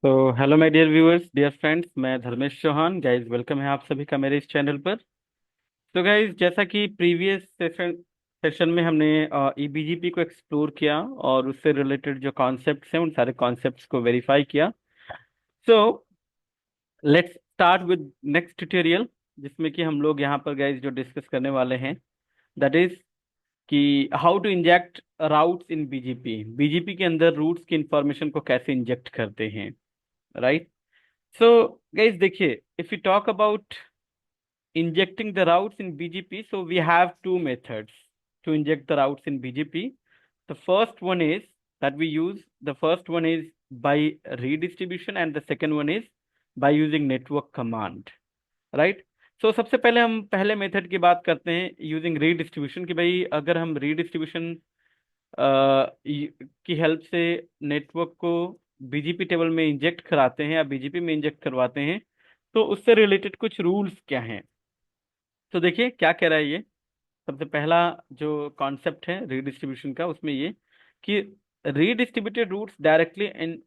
तो hello my dear viewers, dear friends, मैं Dharmesh Chauhan. Guys, welcome है आप सभी का मेरे इस चैनल पर। तो गाइज, जैसा कि प्रीवियस सेशन में हमने ईबीजीपी को एक्सप्लोर किया और उससे रिलेटेड जो कॉन्सेप्ट्स हैं उन सारे कॉन्सेप्ट्स को वेरीफाई किया। So let's start with next tutorial, जिसमें कि हम लोग यहाँ पर गाइज जो डिस्कस करने वाले हैं, दैट इज कि how to inject routes in BGP. BGP के अंदर रूट्स की इंफॉर्मेशन को कैसे इंजेक्ट करते हैं, राइट। So, guys, देखिए, if we talk about injecting the routes in BGP, so we have two methods to inject the routes in BGP. The first one is that we use, the first one is by redistribution, and the second one is by using network command, right? So सबसे पहले हम पहले method की बात करते हैं using redistribution, कि भाई अगर हम रीडिस्ट्रीब्यूशन की हेल्प से नेटवर्क को बीजीपी टेबल में इंजेक्ट कराते हैं या बीजीपी में इंजेक्ट करवाते हैं, तो उससे रिलेटेड कुछ रूल्स क्या हैं। तो देखिए क्या कह रहा है ये। सबसे पहला जो कॉन्सेप्ट है रीडिस्ट्रीब्यूशन का, उसमें ये कि redistributed routes directly in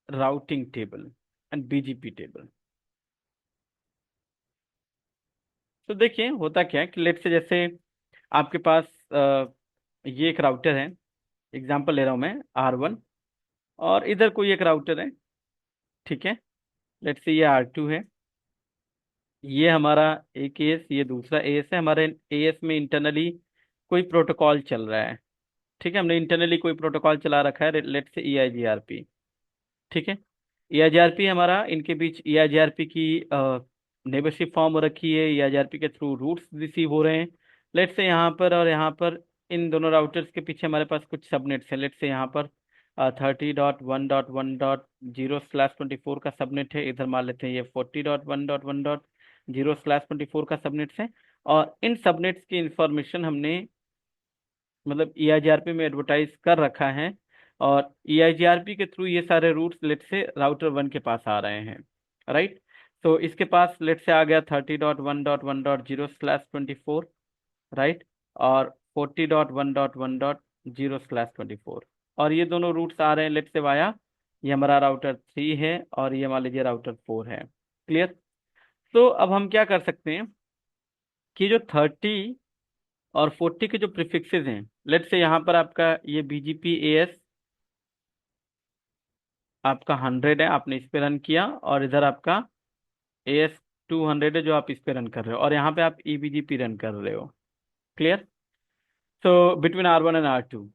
routing table and BGP table. तो देखिए होता क्या है कि लेट से, जैसे आपके पास ये एक राउटर है, एग्जांपल ले रहा हूं मैं R1, और इधर कोई एक राउटर है, ठीक है। लेट से ये R2 है, ये हमारा एक एएस, ये दूसरा एएस है। हमारे एएस में इंटरनली कोई प्रोटोकॉल चल रहा है, ठीक है। हमने इंटरनली कोई प्रोटोकॉल चला रखा है, लेट से EIGRP, ठीक है। EIGRP हमारा, इनके बीच EIGRP की नेबरशिप फॉर्म हो रखी है, EIGRP के थ्रू रूट्स रिसीव हो रहे हैं। लेट से यहाँ पर और यहाँ पर, इन दोनों राउटर्स के पीछे हमारे पास कुछ सबनेट्स हैं। लेट से यहाँ पर 30.1.1.0/24 का सबनेट है, इधर मान लेते हैं ये 40.1.1.0/24 का सबनेट्स है। और इन सबनेट्स की इंफॉर्मेशन हमने मतलब EIGRP में एडवर्टाइज कर रखा है, और EIGRP के थ्रू ये सारे रूट्स लेट से राउटर 1 के पास आ रहे हैं, राइट। तो इसके पास लेट से आ गया 30.1.1.0/24, राइट, और 40.1.1.0/24, और ये दोनों रूट्स आ रहे हैं लेट से वाया, ये हमारा राउटर 3 है और ये मान लीजिए राउटर 4 है। क्लियर। तो अब हम क्या कर सकते हैं कि जो 30 और 40 के जो प्रीफिक्सेस हैं, लेट से यहाँ पर आपका ये BGP AS आपका 100 है, आपने इस पे रन किया, और इधर आपका AS 200 है जो आप इस पे रन कर रहे हो, और यहाँ पे आप EBGP रन कर रहे हो। Clear. So between R1 and R2,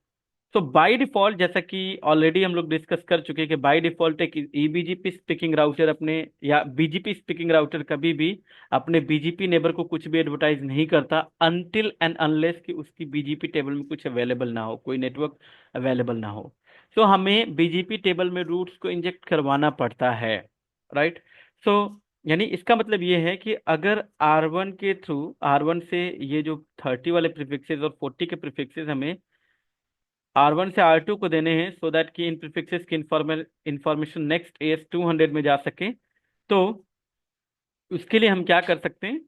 तो बाय डिफॉल्ट, जैसा कि ऑलरेडी हम लोग डिस्कस कर चुके हैं कि बाय डिफॉल्ट एक EBGP स्पीकिंग राउटर अपने, या BGP स्पीकिंग राउटर कभी भी अपने BGP नेबर को कुछ भी एडवर्टाइज नहीं करता अनटिल एंड अनलेस कि उसकी BGP टेबल में कुछ अवेलेबल ना हो, कोई नेटवर्क अवेलेबल ना हो। सो हमें BGP टेबल में रूट्स को इंजेक्ट करवाना पड़ता है, राइट। सो यानी इसका मतलब ये है कि अगर R1 के थ्रू, R1 से ये जो 30 वाले प्रीफिक्सेस और 40 के प्रीफिक्सेस हमें R1 से R2 को देने हैं, सो दैट कि इन प्रीफिक्सेस की इंफॉर्मेशन नेक्स्ट AS 200 में जा सके, तो उसके लिए हम क्या कर सकते हैं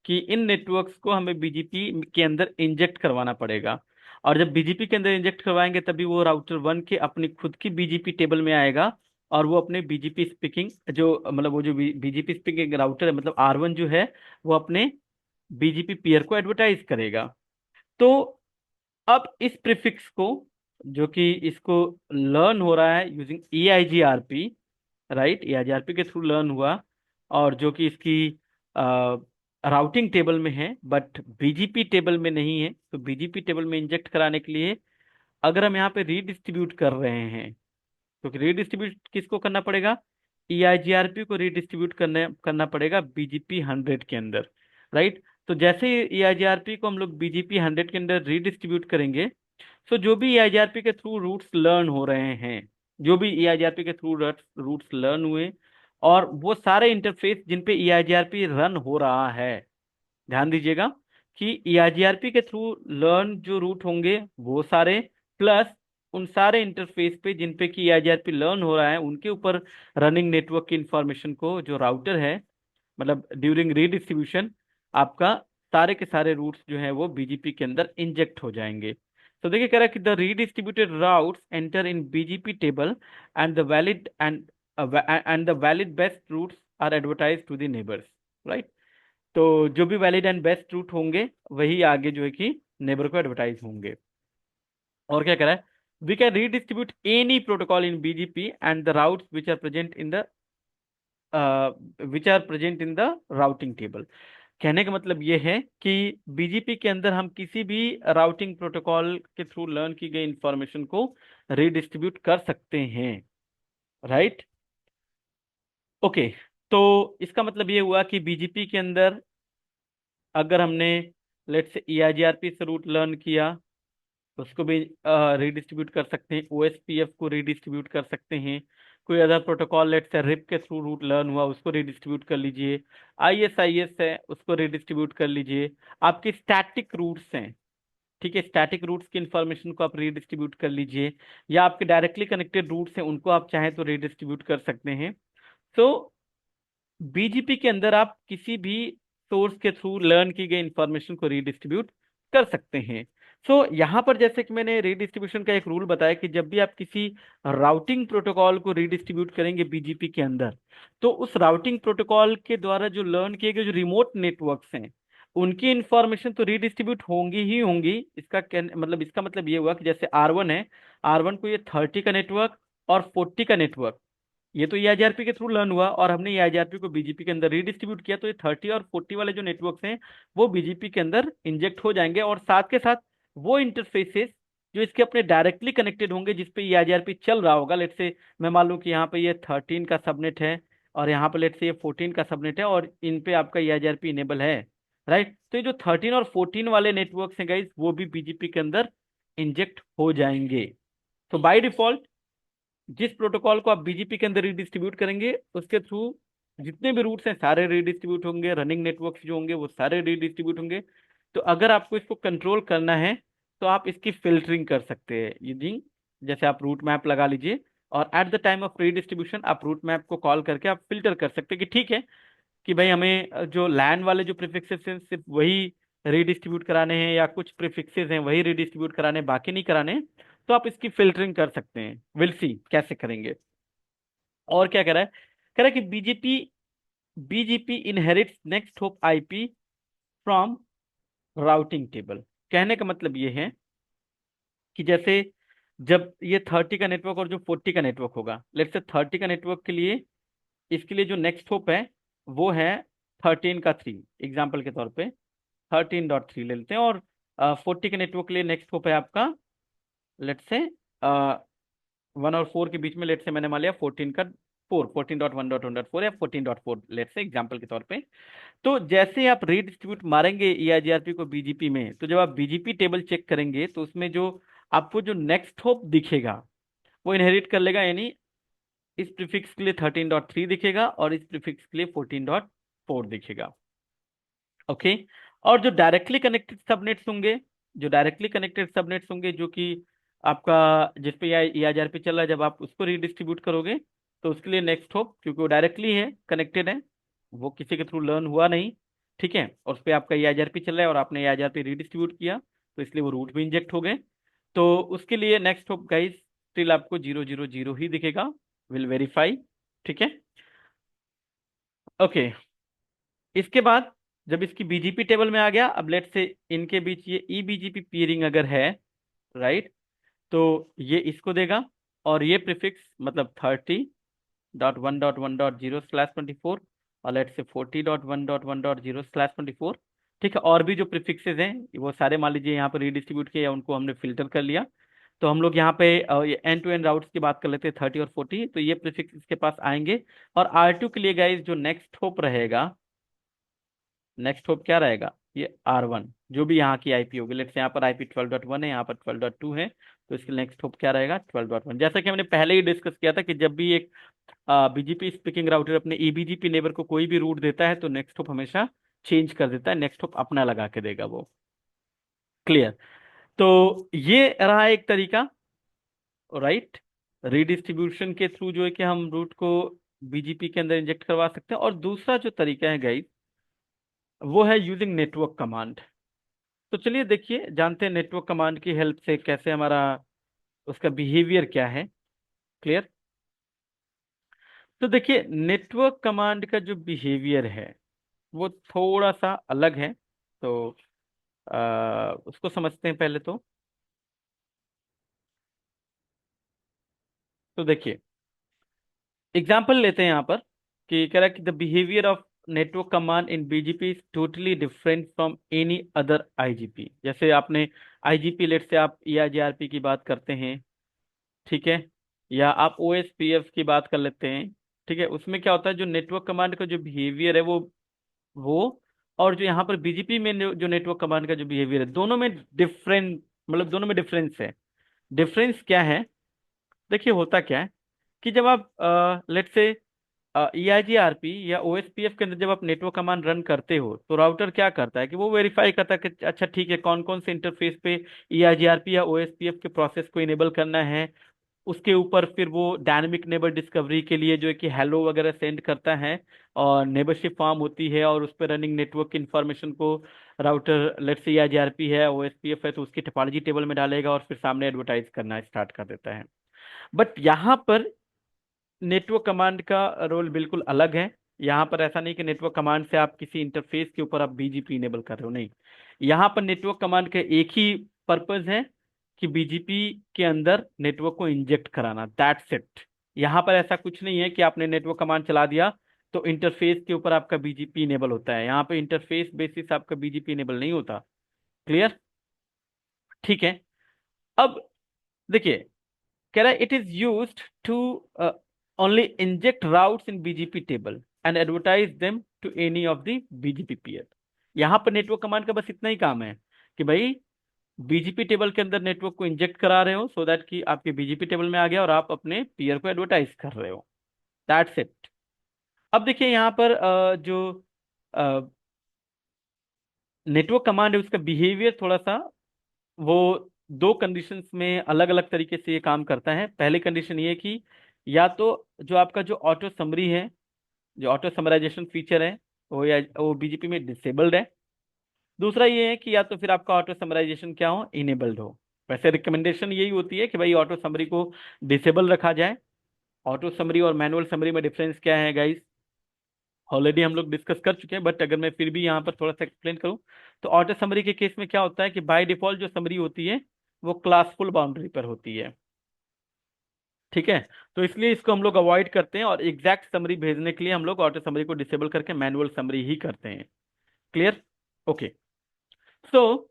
कि इन नेटवर्क्स को हमें बीजीपी के अंदर इंजेक्ट करवाना पड़ेगा। और जब बीजीपी के अंदर इंजेक्ट करवाएंगे तभी वो राउटर 1 के अपनी खुद की बीजीपी टेबल में आएगा, और वो अपने बीजीपी स्पीकिंग जो मतलब वो जो बीजीपी स्पीकिंग राउटर है, मतलब R1 जो है, वो अपने बीजीपी पीयर को एडवर्टाइज करेगा। तो अब इस प्रीफिक्स को, जो कि इसको लर्न हो रहा है यूजिंग EIGRP, राइट, EIGRP के थ्रू लर्न हुआ, और जो कि इसकी राउटिंग टेबल में है बट बीजीपी टेबल में नहीं है, तो बीजीपी टेबल में इंजेक्ट कराने के लिए अगर हम यहाँ पे रीडिस्ट्रीब्यूट कर रहे हैं, तो रीडिस्ट्रीब्यूट किसको करना पड़ेगा? EIGRP को रीडिस्ट्रीब्यूट करना पड़ेगा BGP 100 के अंदर, राइट। तो जैसे ही EIGRP को हम लोग BGP 100 के अंदर रीडिस्ट्रीब्यूट करेंगे, सो जो भी EIGRP के थ्रू रूट्स लर्न हो रहे हैं, जो भी EIGRP के थ्रू रूट्स लर्न हुए, और वो सारे इंटरफेस जिन पे EIGRP रन हो रहा है, ध्यान दीजिएगा कि EIGRP के थ्रू लर्न जो रूट होंगे वो सारे, प्लस उन सारे इंटरफेस पे जिन पे कि EIGRP लर्न हो रहा है उनके ऊपर रनिंग नेटवर्क की इंफॉर्मेशन को जो राउटर है, मतलब ड्यूरिंग रीडिस्ट्रीब्यूशन, आपका सारे के सारे रूट्स जो है वो बीजीपी के अंदर इंजेक्ट हो जाएंगे। तो देखिए कह रहा है कि the redistributed routes enter in BGP table, and the valid and and the valid best routes are advertise to the neighbours, right. तो जो भी वैलिड एंड बेस्ट रूट होंगे वही आगे जो है कि नेबर को एडवर्टाइज होंगे। और क्या कह रहा है, we can redistribute any protocol in BGP and the routes which are present in the routing table. कहने का मतलब ये है कि बीजीपी के अंदर हम किसी भी राउटिंग प्रोटोकॉल के थ्रू लर्न की गई इंफॉर्मेशन को रीडिस्ट्रीब्यूट कर सकते हैं, राइट। ओके, तो इसका मतलब ये हुआ कि बीजीपी के अंदर अगर हमने लेट्स से ईआईजीआरपी से रूट लर्न किया, उसको भी रीडिस्ट्रीब्यूट कर सकते हैं, ओएसपीएफ को रीडिस्ट्रीब्यूट कर सकते हैं, कोई other protocol let's say RIP के थ्रू रूट लर्न हुआ उसको रीडिस्ट्रीब्यूट कर लीजिए, आईएसआईएस है उसको रीडिस्ट्रीब्यूट कर लीजिए, आपके स्टैटिक रूट्स हैं, ठीक है, स्टैटिक रूट्स की इंफॉर्मेशन को आप रीडिस्ट्रीब्यूट कर लीजिए, या आपके डायरेक्टली कनेक्टेड रूट्स हैं उनको आप चाहें तो रीडिस्ट्रीब्यूट कर सकते हैं। तो बीजीपी के अंदर आप किसी भी सोर्स के थ्रू लर्न की गई इंफॉर्मेशन को रीडिस्ट्रीब्यूट कर सकते हैं। सो यहाँ पर जैसे कि मैंने रीडिस्ट्रीब्यूशन का एक रूल बताया कि जब भी आप किसी राउटिंग प्रोटोकॉल को रीडिस्ट्रीब्यूट करेंगे बीजीपी के अंदर, तो उस राउटिंग प्रोटोकॉल के द्वारा जो लर्न किए गए जो रिमोट नेटवर्क्स हैं उनकी इंफॉर्मेशन तो रीडिस्ट्रीब्यूट होंगी ही होंगी। मतलब इसका मतलब ये हुआ कि जैसे R1 है, R1 को ये 30 का नेटवर्क और 40 का नेटवर्क, ये तो ईआईजीआरपी के थ्रू लर्न हुआ और हमने ईआईजीआरपी को बीजीपी के अंदर रीडिस्ट्रीब्यूट किया, तो ये 30 और 40 वाले जो नेटवर्क्स हैं वो बीजीपी के अंदर इंजेक्ट हो जाएंगे, और साथ के साथ वो इंटरफेसेस जो इसके अपने डायरेक्टली कनेक्टेड होंगे जिस पे ईआईजीआरपी चल रहा होगा, लेट से मैं मान लूं कि यहाँ पे ये 13 का सबनेट है और यहाँ पे लेट से ये 14 का सबनेट है और इन पे आपका ईआईजीआरपी इनेबल है, राइट। तो ये जो 13 और 14 वाले नेटवर्क्स हैं गाइस वो भी बीजीपी के अंदर इंजेक्ट हो जाएंगे। तो बाय डिफॉल्ट जिस प्रोटोकॉल को आप बीजीपी के अंदर रीडिस्ट्रीब्यूट करेंगे उसके थ्रू जितने भी रूट्स हैं सारे रीडिस्ट्रीब्यूट होंगे, रनिंग नेटवर्क्स जो होंगे वो सारे रीडिस्ट्रीब्यूट होंगे। तो अगर आपको इसको कंट्रोल करना है तो आप इसकी फिल्टरिंग कर सकते हैं यूजिंग, जैसे आप रूट मैप लगा लीजिए और at the time of redistribution आप रूट मैप को कॉल करके आप फिल्टर कर सकते हैं कि ठीक है कि भाई हमें जो लैंड वाले जो प्रीफिक्सेस हैं सिर्फ वही रीडिस्ट्रीब्यूट कराने हैं या कुछ प्रीफिक्सेस हैं वही रीडिस्ट्रीब्यूट कराने हैं बाकी नहीं कराने हैं। तो आप इसकी फिल्टरिंग कर सकते हैं, विल सी कैसे करेंगे। और क्या कह रहा है, कह रहा है कि BGP BGP inherits next hop IP from routing table. कहने का मतलब ये है कि जैसे जब ये 30 का नेटवर्क और जो 40 का नेटवर्क होगा, लेट्स से 30 का नेटवर्क के लिए इसके लिए जो नेक्स्ट होप है वो है 13 का 3, एग्जाम्पल के तौर पे 13.3 ले लेते हैं, और 40 के नेटवर्क के लिए नेक्स्ट होप है आपका लेट्स से 1 और 4 के बीच में, लेट्स से मैंने मान लिया 14 का 4, 14.1.1.4 या 14.4 लेट्स से एग्जाम्पल के तौर पे। तो जैसे आप रीडिस्ट्रीब्यूट मारेंगे ईआईजीआरपी को बीजीपी में, तो जब आप बीजीपी टेबल चेक करेंगे तो उसमें जो आपको जो नेक्स्ट होप दिखेगा वो इनहेरिट कर लेगा, यानी इस प्रीफिक्स के लिए 13.3 दिखेगा और इस प्रीफिक्स के लिए 14.4 दिखेगा, ओके। और जो डायरेक्टली कनेक्टेड सबनेट्स होंगे, जो डायरेक्टली कनेक्टेड सबनेट्स होंगे जो कि आपका जिस पे ईआईजीआरपी चल रहा है, जब आप उसको रीडिस्ट्रीब्यूट करोगे तो उसके लिए नेक्स्ट होप क्योंकि वो डायरेक्टली है कनेक्टेड है, वो किसी के थ्रू लर्न हुआ नहीं, ठीक है, और उस पर आपका ईआईजीआरपी चल रहा है और आपने ईआईजीआरपी रीडिस्ट्रीब्यूट किया तो इसलिए वो रूट भी इंजेक्ट हो गए। तो उसके लिए नेक्स्ट होप गाइस स्टिल आपको 000 ही दिखेगा, विल वेरीफाई, ठीक है, ओके। इसके बाद जब इसकी बीजीपी टेबल में आ गया, अब लेट से इनके बीच ये ई बीजीपी पीयरिंग अगर है, राइट, तो ये इसको देगा और ये प्रीफिक्स मतलब 30.1.1.0/24 और लेट से 40.1.1.0/24, ठीक है, और भी जो प्रीफिक्सेस हैं वो सारे मान लीजिए यहाँ पर रीडिस्ट्रीब्यूट किए या उनको हमने फिल्टर कर लिया। तो हम लोग यहाँ पे एंड टू एंड राउट्स की बात कर लेते हैं 30 और 40, तो ये प्रीफिक्स इसके पास आएंगे। और R2 के लिए गाइस जो नेक्स्ट होप रहेगा, नेक्स्ट होप क्या रहेगा, ये R1 जो भी यहाँ की आईपी होगी, लेट्स यहाँ पर आईपी 12.1 है, यहाँ पर 12.2 है, तो इसके नेक्स्ट होप क्या रहेगा 12.1। जैसा कि हमने पहले ही डिस्कस किया था कि जब भी एक बीजीपी स्पीकिंग राउटर अपने ईबीजीपी नेबर को कोई भी रूट देता है तो नेक्स्ट होप हमेशा चेंज कर देता है, नेक्स्ट होप अपना लगा के देगा वो, क्लियर। तो ये रहा एक तरीका, राइट, रीडिस्ट्रीब्यूशन के थ्रू जो है कि हम रूट को बीजीपी के अंदर इंजेक्ट करवा सकते हैं। और दूसरा जो तरीका है गाइस वो है यूजिंग नेटवर्क कमांड। तो चलिए देखिए जानते हैं नेटवर्क कमांड की हेल्प से कैसे हमारा उसका बिहेवियर क्या है, क्लियर। तो देखिए नेटवर्क कमांड का जो बिहेवियर है वो थोड़ा सा अलग है। तो उसको समझते हैं पहले। तो देखिए एग्जाम्पल लेते हैं यहाँ पर कि कह रहा है कि the behaviour of network command in BGP is totally different from any other IGP. जैसे आपने आईजीपी लेट से आप ईआईजीआरपी की बात करते हैं, ठीक है, या आप ओएसपीएफ की बात कर लेते हैं, ठीक है। उसमें क्या होता है, जो नेटवर्क कमांड का जो बिहेवियर है वो और जो यहाँ पर बीजीपी में जो नेटवर्क कमांड का जो बिहेवियर है, दोनों में डिफरेंट, मतलब दोनों में डिफरेंस है। डिफरेंस क्या है, देखिए होता क्या है कि जब आप लेट से ईआईजीआरपी या ओएसपीएफ के अंदर जब आप नेटवर्क कमांड रन करते हो तो राउटर क्या करता है कि वो वेरीफाई करता है कि अच्छा ठीक है, कौन कौन से इंटरफेस पे ईआईजीआरपी या ओएसपीएफ के प्रोसेस को इनेबल करना है। उसके ऊपर फिर वो डायनेमिक नेबर डिस्कवरी के लिए जो है कि हेलो वगैरह सेंड करता है, और नेबरशिप फॉर्म होती है, और उस पर रनिंग नेटवर्क की इंफॉर्मेशन को राउटर लेट्स से ईआईजीआरपी है ओएसपीएफ है तो उसकी टोपोलॉजी टेबल में डालेगा और फिर सामने एडवर्टाइज करना स्टार्ट कर देता है। बट यहाँ पर नेटवर्क कमांड का रोल बिल्कुल अलग है। यहाँ पर ऐसा नहीं कि नेटवर्क कमांड से आप किसी इंटरफेस के ऊपर आप बीजीपी इनेबल कर रहे हो, नहीं। यहाँ पर नेटवर्क कमांड का एक ही पर्पज है कि बीजीपी के अंदर नेटवर्क को इंजेक्ट कराना, दैट्स इट। यहाँ पर ऐसा कुछ नहीं है कि आपने नेटवर्क कमांड चला दिया तो इंटरफेस के ऊपर आपका बीजीपी इनेबल होता है। यहाँ पे इंटरफेस बेसिस आपका बीजीपी इनेबल नहीं होता। क्लियर? ठीक है। अब देखिए कह रहा है it is used to only inject routes in BGP table and advertise them to any of the BGP peer. यहाँ पर नेटवर्क कमांड का बस इतना ही काम है कि भाई बीजीपी टेबल के अंदर नेटवर्क को इंजेक्ट करा रहे हो सो दैट कि आपके बीजीपी टेबल में आ गया और आप अपने पीयर को एडवर्टाइज कर रहे हो, दैट्स इट। अब देखिए यहाँ पर जो नेटवर्क कमांड है उसका बिहेवियर थोड़ा सा वो दो कंडीशंस में अलग अलग तरीके से ये काम करता है। पहली कंडीशन ये है कि या तो जो आपका जो ऑटो समरी है, जो ऑटो समराइजेशन फीचर है वो बीजीपी में डिसेबल्ड है। दूसरा ये है कि या तो फिर आपका ऑटो समराइजेशन क्या हो, इनेबल्ड हो। वैसे रिकमेंडेशन यही होती है कि भाई ऑटो समरी को डिसेबल रखा जाए। ऑटो समरी और मैनुअल समरी में डिफरेंस क्या है गाइस, ऑलरेडी हम लोग डिस्कस कर चुके हैं, बट अगर मैं फिर भी यहाँ पर थोड़ा सा एक्सप्लेन करूँ तो ऑटो समरी के केस में क्या होता है कि बाय डिफॉल्ट जो समरी होती है वो क्लासफुल बाउंड्री पर होती है, ठीक है। तो इसलिए इसको हम लोग अवॉइड करते हैं और एग्जैक्ट समरी भेजने के लिए हम लोग ऑटो समरी को डिसेबल करके मैनुअल समरी ही करते हैं। क्लियर? ओके। सो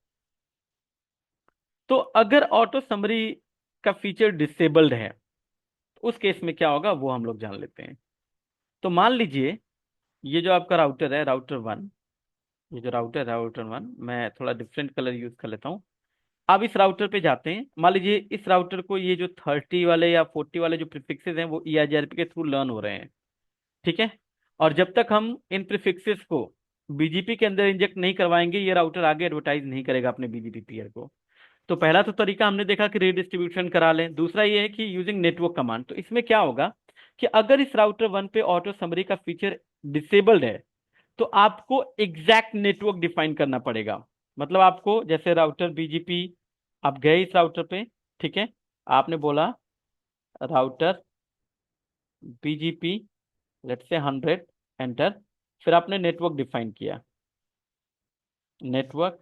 तो अगर ऑटो समरी का फीचर डिसेबल्ड है तो उस केस में क्या होगा वो हम लोग जान लेते हैं। तो मान लीजिए ये जो आपका राउटर है, राउटर वन, ये जो राउटर है राउटर वन, मैं थोड़ा डिफरेंट कलर यूज कर लेता हूँ। आप इस राउटर पे जाते हैं, मान लीजिए इस राउटर को ये जो 30 वाले या 40 वाले जो प्रीफिक्सेस हैं वो ईआईजीआरपी के थ्रू लर्न हो रहे हैं, ठीक है। और जब तक हम इन प्रीफिक्सेस को बीजीपी के अंदर इंजेक्ट नहीं करवाएंगे ये राउटर आगे एडवर्टाइज नहीं करेगा अपने बीजीपी पीयर को। तो पहला तो तरीका हमने देखा कि रीडिस्ट्रीब्यूशन करा लें। दूसरा ये है कि यूजिंग नेटवर्क कमांड। तो इसमें क्या होगा कि अगर इस राउटर वन पे ऑटो समरी का फीचर डिसेबल्ड है तो आपको एग्जैक्ट नेटवर्क डिफाइन करना पड़ेगा। मतलब आपको जैसे राउटर बीजीपी, आप गए इस राउटर पे, ठीक है, आपने बोला router BGP let's say 100, enter. फिर आपने नेटवर्क डिफाइन किया, नेटवर्क।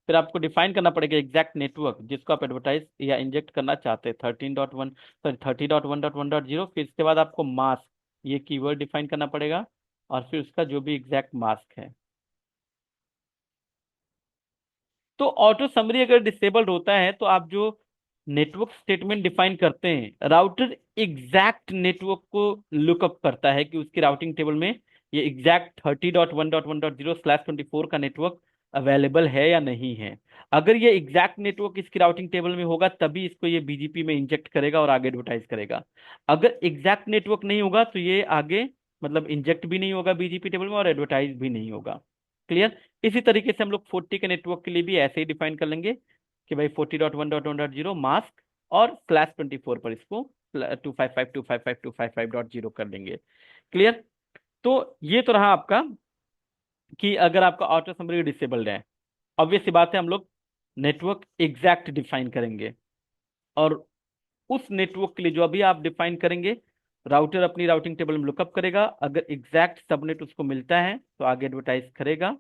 फिर आपको डिफाइन करना पड़ेगा एग्जैक्ट नेटवर्क जिसको आप एडवर्टाइज या इंजेक्ट करना चाहते हैं, 13.1 सॉरी 30.1.1.0। फिर इसके बाद आपको मास्क ये कीवर्ड डिफाइन करना पड़ेगा और फिर उसका जो भी एग्जैक्ट मास्क है। तो ऑटो समरी अगर डिसेबल्ड होता है तो आप जो नेटवर्क स्टेटमेंट डिफाइन करते हैं राउटर एग्जैक्ट नेटवर्क को लुकअप करता है कि उसकी राउटिंग टेबल में ये एग्जैक्ट 30.1.1.0/24 का नेटवर्क अवेलेबल है या नहीं है। अगर ये एग्जैक्ट नेटवर्क इसकी राउटिंग टेबल में होगा तभी इसको ये बीजीपी में इंजेक्ट करेगा और आगे एडवर्टाइज करेगा। अगर एग्जैक्ट नेटवर्क नहीं होगा तो ये आगे मतलब इंजेक्ट भी नहीं होगा बीजीपी टेबल में और एडवर्टाइज भी नहीं होगा। क्लियर? इसी तरीके से हम लोग 40 के नेटवर्क के लिए भी ऐसे ही डिफाइन कर लेंगे कि भाई 40.1.1.0 मास्क और /24 पर इसको 255.255.255.0 कर देंगे। क्लियर? तो ये तो रहा आपका कि अगर आपका ऑटो समरी डिसेबल्ड है, ऑब्वियस सी बात है हम लोग नेटवर्क एग्जैक्ट डिफाइन करेंगे और उस नेटवर्क के लिए जो अभी आप डिफाइन करेंगे राउटर अपनी राउटिंग टेबल में लुकअप करेगा, अगर एग्जैक्ट सबनेट उसको मिलता है तो आगे एडवर्टाइज करेगा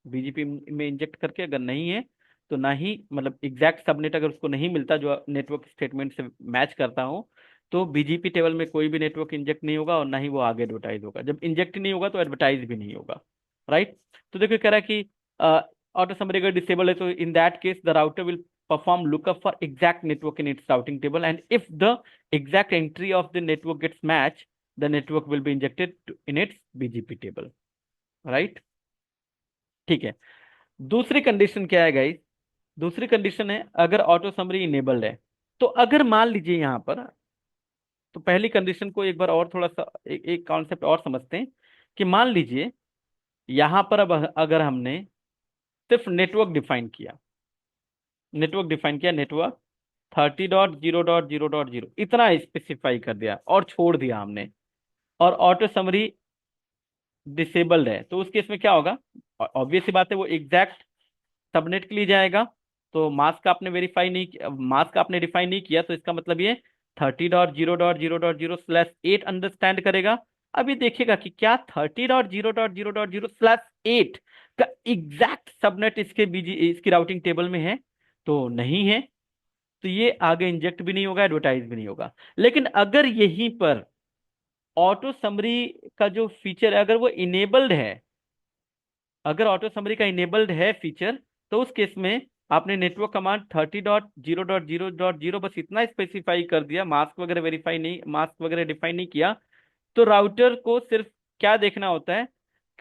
बीजीपी में इंजेक्ट करके, अगर नहीं है तो ना ही, मतलब एग्जैक्ट सबनेट अगर उसको नहीं मिलता जो नेटवर्क स्टेटमेंट से मैच करता हो, तो बीजीपी टेबल में कोई भी नेटवर्क इंजेक्ट नहीं होगा और ना ही वो आगे एडवर्टाइज होगा। जब इंजेक्ट नहीं होगा तो एडवर्टाइज भी नहीं होगा, राइट। तो देखो कह रहा है कि ऑटो समरी अगर डिसेबल है तो in that case the router will perform lookup for exact network in its routing table, and if the exact entry of the network gets matched, the network will be injected in its BGP table, right। ठीक है। दूसरी condition क्या है guys? दूसरी condition है अगर auto summary enabled है। तो अगर मान लीजिए यहां पर, तो पहली कंडीशन को एक बार और थोड़ा सा एक कॉन्सेप्ट और समझते हैं कि मान लीजिए यहां पर अब अगर हमने सिर्फ नेटवर्क डिफाइन किया, नेटवर्क 30.0.0.0 इतना स्पेसिफाई कर दिया और छोड़ दिया हमने, और ऑटो समरी डिसेबल्ड है, तो उस केस में क्या होगा? ऑब्वियस सी बात है, वो एग्जैक्ट सबनेट के लिए जाएगा। तो मास्क आपने वेरीफाई नहीं किया, मास्क आपने डिफाइन नहीं किया, तो इसका मतलब ये 30.0.0.0/8 अंडरस्टैंड करेगा। अभी देखिएगा कि क्या 30.0.0.0/8 का एग्जैक्ट सबनेट इसकी राउटिंग टेबल में है? तो नहीं है, तो ये आगे इंजेक्ट भी नहीं होगा, एडवर्टाइज भी नहीं होगा। लेकिन अगर यहीं पर ऑटो समरी का जो फीचर है अगर वो इनेबल्ड है, अगर ऑटो समरी का इनेबल्ड है फीचर, तो उस केस में आपने नेटवर्क कमांड 30.0.0.0 बस इतना स्पेसिफाई कर दिया, मास्क वगैरह डिफाइन नहीं किया, तो राउटर को सिर्फ क्या देखना होता है